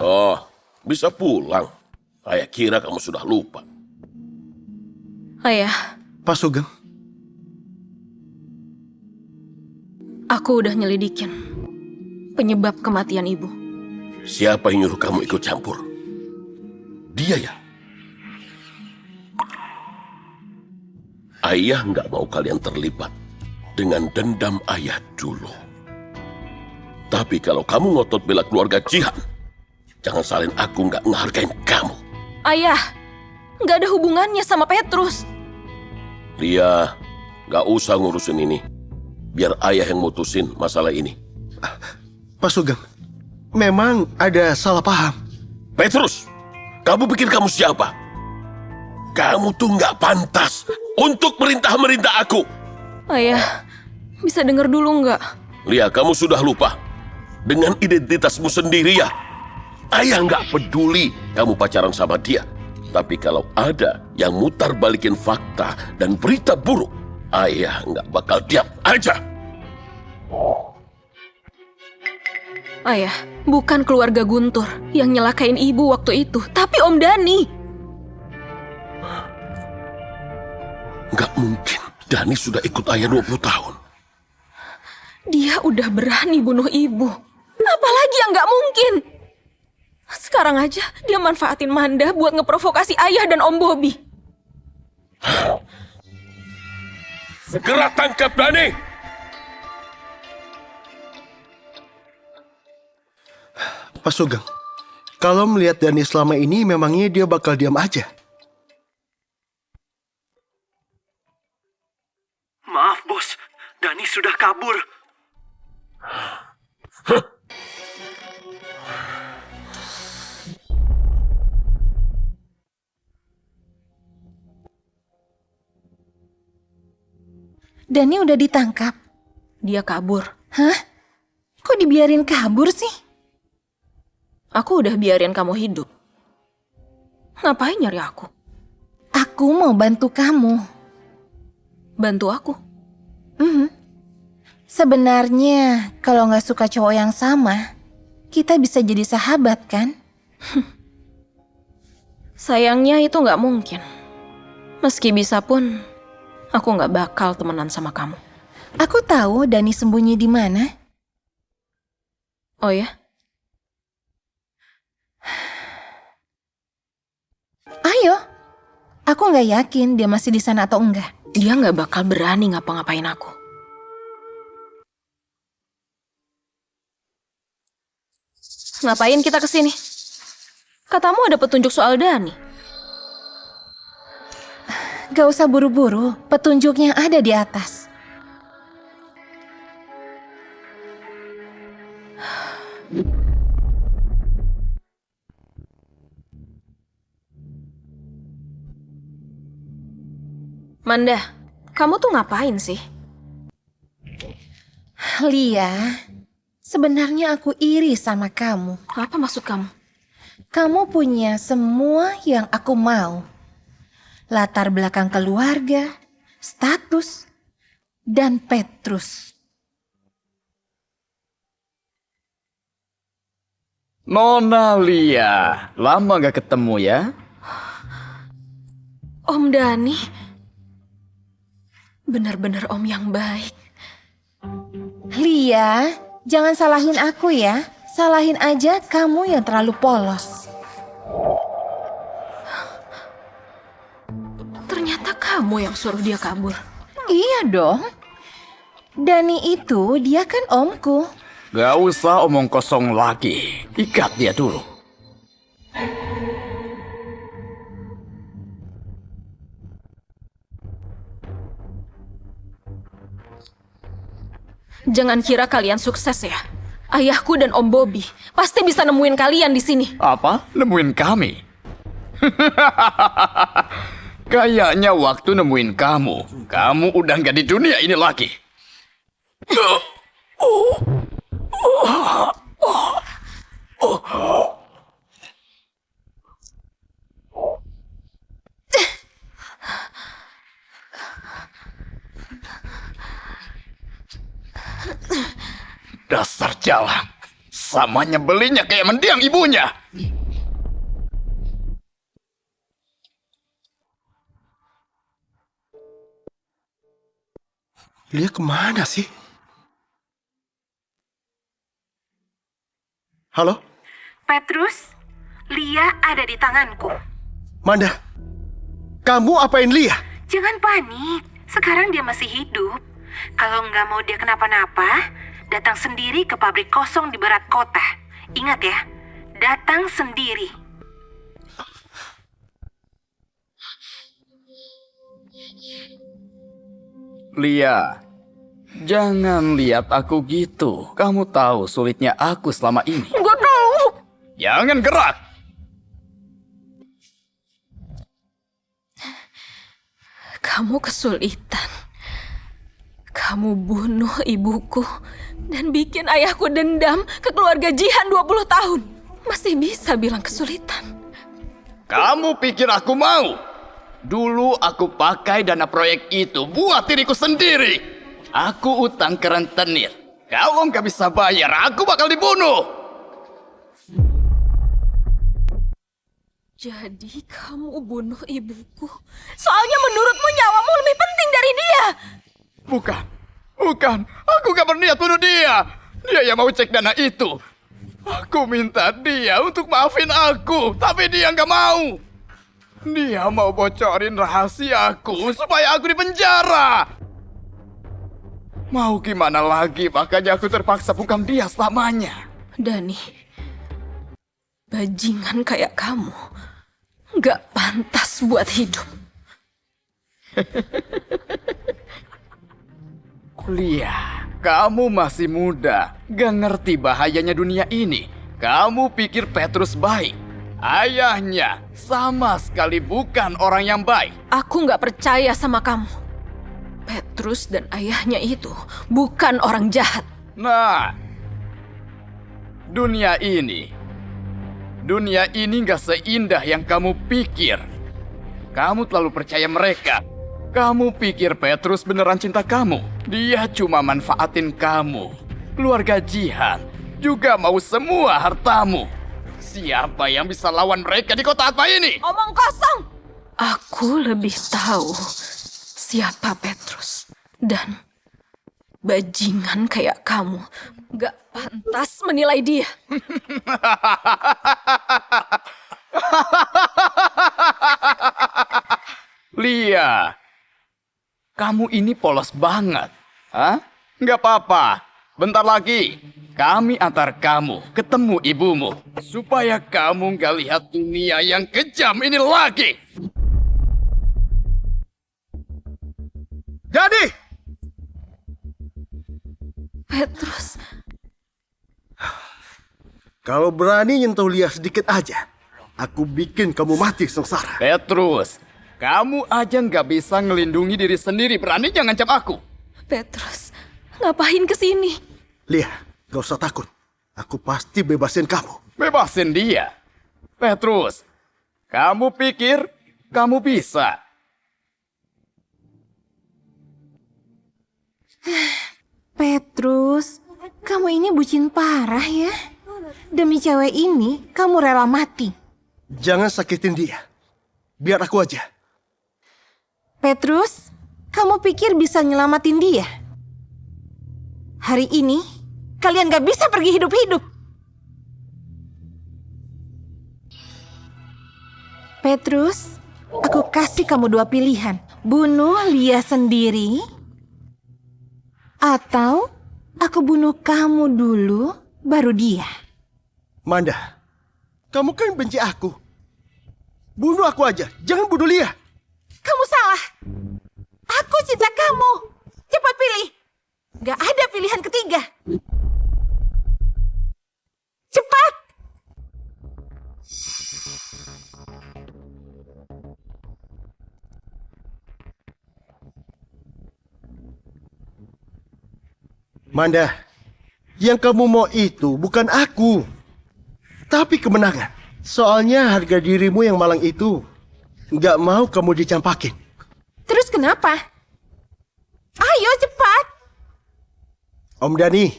Oh, bisa pulang. Ayah kira kamu sudah lupa. Ayah, Pak Sugeng, aku udah nyelidikin penyebab kematian ibu. Siapa yang nyuruh kamu ikut campur? Dia ya? Ayah nggak mau kalian terlibat dengan dendam ayah dulu. Tapi kalau kamu ngotot bela keluarga Jihan, jangan salin aku nggak ngehargain kamu. Ayah, nggak ada hubungannya sama Petrus. Lia, nggak usah ngurusin ini. Biar ayah yang mutusin masalah ini. Pak Sugeng, memang ada salah paham. Petrus, kamu pikir kamu siapa? Kamu tuh nggak pantas untuk merintah-merintah aku. Ayah, bisa denger dulu nggak? Lia, kamu sudah lupa dengan identitasmu sendiri ya. Ayah nggak peduli kamu pacaran sama dia. Tapi kalau ada yang mutar balikin fakta dan berita buruk, ayah nggak bakal diam aja. Ayah, bukan keluarga Guntur yang nyelakain ibu waktu itu, tapi Om Dani. Nggak mungkin, Dani sudah ikut ayah 20 tahun. Dia udah berani bunuh ibu. Apalagi yang nggak mungkin? Sekarang aja dia manfaatin Manda buat ngeprovokasi ayah dan Om Bobby. Segera tangkap Dani! Pak Sugeng, kalau melihat Dani selama ini, memangnya dia bakal diam aja? Maaf, Bos. Dani sudah kabur. Dani udah ditangkap. Dia kabur. Hah? Kok dibiarin kabur sih? Aku udah biarin kamu hidup. Ngapain nyari aku? Aku mau bantu kamu. Bantu aku? Sebenarnya, kalau nggak suka cowok yang sama, kita bisa jadi sahabat, kan? Sayangnya itu nggak mungkin. Meski bisa pun, aku nggak bakal temenan sama kamu. Aku tahu Dani sembunyi di mana. Oh ya? Ayo. Aku nggak yakin dia masih di sana atau enggak. Dia nggak bakal berani ngapa-ngapain aku. Ngapain kita kesini? Katamu ada petunjuk soal Dani. Gak usah buru-buru, petunjuknya ada di atas. Manda, kamu tuh ngapain sih? Lia, sebenarnya aku iri sama kamu. Apa maksud kamu? Kamu punya semua yang aku mau. Latar belakang keluarga, status, dan Petrus. Nona Lia, lama gak ketemu ya? Om Dani, benar-benar om yang baik. Lia, jangan salahin aku ya. Salahin aja kamu yang terlalu polos. Ternyata kamu yang suruh dia kabur. Iya dong. Dani itu dia kan omku. Gak usah omong kosong lagi. Ikat dia dulu. Jangan kira kalian sukses ya. Ayahku dan Om Bobby pasti bisa nemuin kalian di sini. Apa? Nemuin kami? Kayaknya waktu nemuin kamu udah nggak di dunia ini lagi. Dasar jalan. Sama nyebelinya kayak mendiang ibunya. Lia kemana sih? Halo? Petrus, Lia ada di tanganku. Manda, kamu apain Lia? Jangan panik, sekarang dia masih hidup. Kalau nggak mau dia kenapa-napa, datang sendiri ke pabrik kosong di barat kota. Ingat ya, datang sendiri. Lia, jangan lihat aku gitu. Kamu tahu sulitnya aku selama ini. Gue tahu. Jangan gerak. Kamu kesulitan. Kamu bunuh ibuku dan bikin ayahku dendam ke keluarga Jihan 20 tahun. Masih bisa bilang kesulitan. Kamu pikir aku mau? Dulu aku pakai dana proyek itu buat diriku sendiri. Aku utang ke rentenir. Kalau nggak bisa bayar, aku bakal dibunuh. Jadi kamu bunuh ibuku. Soalnya menurutmu nyawamu lebih penting dari dia. Bukan. Aku gak berniat bunuh dia. Dia yang mau cek dana itu. Aku minta dia untuk maafin aku, tapi dia gak mau. Dia mau bocorin rahasiaku supaya aku dipenjara. Mau gimana lagi, makanya aku terpaksa bungkam dia selamanya. Dani, bajingan kayak kamu gak pantas buat hidup. Lia, kamu masih muda, gak ngerti bahayanya dunia ini. Kamu pikir Petrus baik? Ayahnya sama sekali bukan orang yang baik. Aku gak percaya sama kamu. Petrus dan ayahnya itu bukan orang jahat. Nah, dunia ini gak seindah yang kamu pikir. Kamu terlalu percaya mereka. Kamu pikir Petrus beneran cinta kamu? Dia cuma manfaatin kamu. Keluarga Jihan juga mau semua hartamu. Siapa yang bisa lawan mereka di kota apa ini? Omong kosong! Aku lebih tahu siapa Petrus. Dan bajingan kayak kamu gak pantas menilai dia. Lia, kamu ini polos banget. Hah? Nggak apa-apa. Bentar lagi, kami antar kamu ketemu ibumu. Supaya kamu nggak lihat dunia yang kejam ini lagi. Jadi! Petrus. Kalau berani nyentuh Lia sedikit aja, aku bikin kamu mati sengsara. Petrus, kamu aja nggak bisa ngelindungi diri sendiri. Beraninya ngancam aku. Petrus, ngapain kesini? Lia, gak usah takut. Aku pasti bebasin kamu. Bebasin dia? Petrus, kamu pikir kamu bisa? Petrus, kamu ini bucin parah ya. Demi cewek ini, kamu rela mati. Jangan sakitin dia. Biar aku aja. Petrus, kamu pikir bisa nyelamatin dia? Hari ini, kalian gak bisa pergi hidup-hidup. Petrus, aku kasih kamu dua pilihan. Bunuh Lia sendiri, atau aku bunuh kamu dulu, baru dia. Manda, kamu kan benci aku. Bunuh aku aja, jangan bunuh Lia. Kamu salah. Aku cinta kamu. Cepat pilih. Gak ada pilihan ketiga. Manda, yang kamu mau itu bukan aku, tapi kemenangan. Soalnya harga dirimu yang malang itu nggak mau kamu dicampakin. Terus kenapa? Ayo cepat. Om Dani,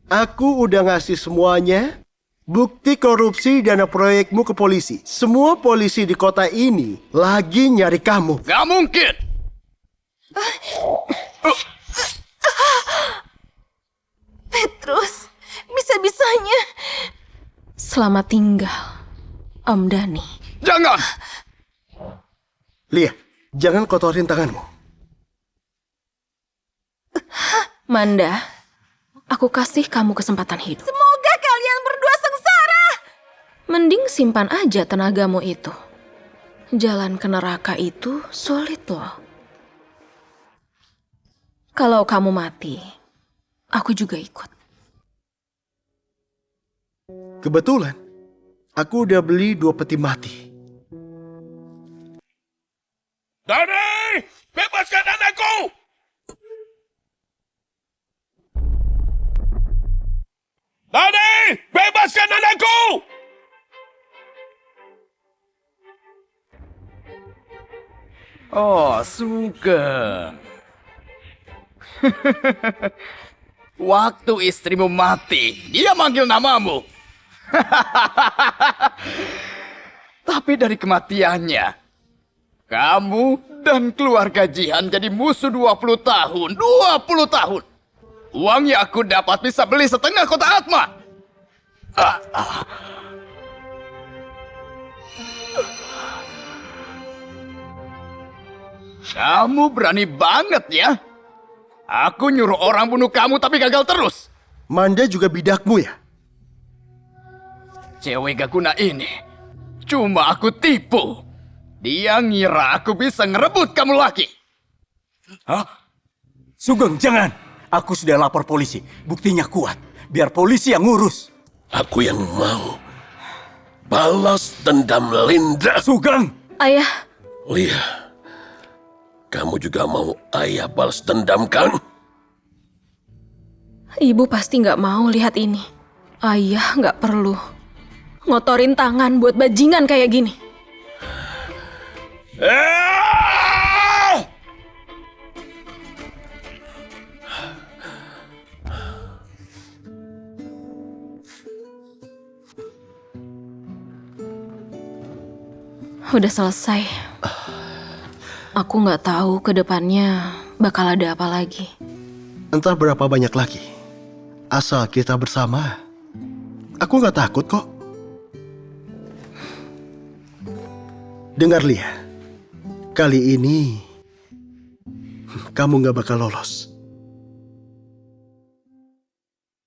aku udah ngasih semuanya bukti korupsi dana proyekmu ke polisi. Semua polisi di kota ini lagi nyari kamu. Gak mungkin! Petrus, bisa-bisanya. Selamat tinggal, Om Dani. Jangan! Lia, jangan kotorin tanganmu. Manda, aku kasih kamu kesempatan hidup. Semoga kalian berdua sengsara. Mending simpan aja tenagamu itu. Jalan ke neraka itu sulit loh. Kalau kamu mati, aku juga ikut. Kebetulan, aku udah beli 2 peti mati. Dani! Bebaskan anakku! Dani! Bebaskan anakku! Oh, Sugeng. Waktu istrimu mati, dia manggil namamu. Tapi dari kematiannya, kamu dan keluarga Jihan jadi musuh 20 tahun. 20 tahun! Uang yang aku dapat bisa beli setengah kota Atma. Kamu berani banget ya? Aku nyuruh orang bunuh kamu tapi gagal terus. Manda juga bidakmu ya? Cewek gak guna ini cuma aku tipu. Dia ngira aku bisa ngerebut kamu lagi. Hah? Sugeng, jangan. Aku sudah lapor polisi. Buktinya kuat. Biar polisi yang ngurus. Aku yang mau balas dendam Linda. Sugeng! Ayah. Lia, kamu juga mau ayah balas dendam kan? Ibu pasti nggak mau lihat ini. Ayah nggak perlu ngotorin tangan buat bajingan kayak gini. Udah selesai. Aku nggak tahu ke depannya bakal ada apa lagi. Entah berapa banyak lagi. Asal kita bersama, aku nggak takut kok. Dengar Lia, kali ini kamu nggak bakal lolos.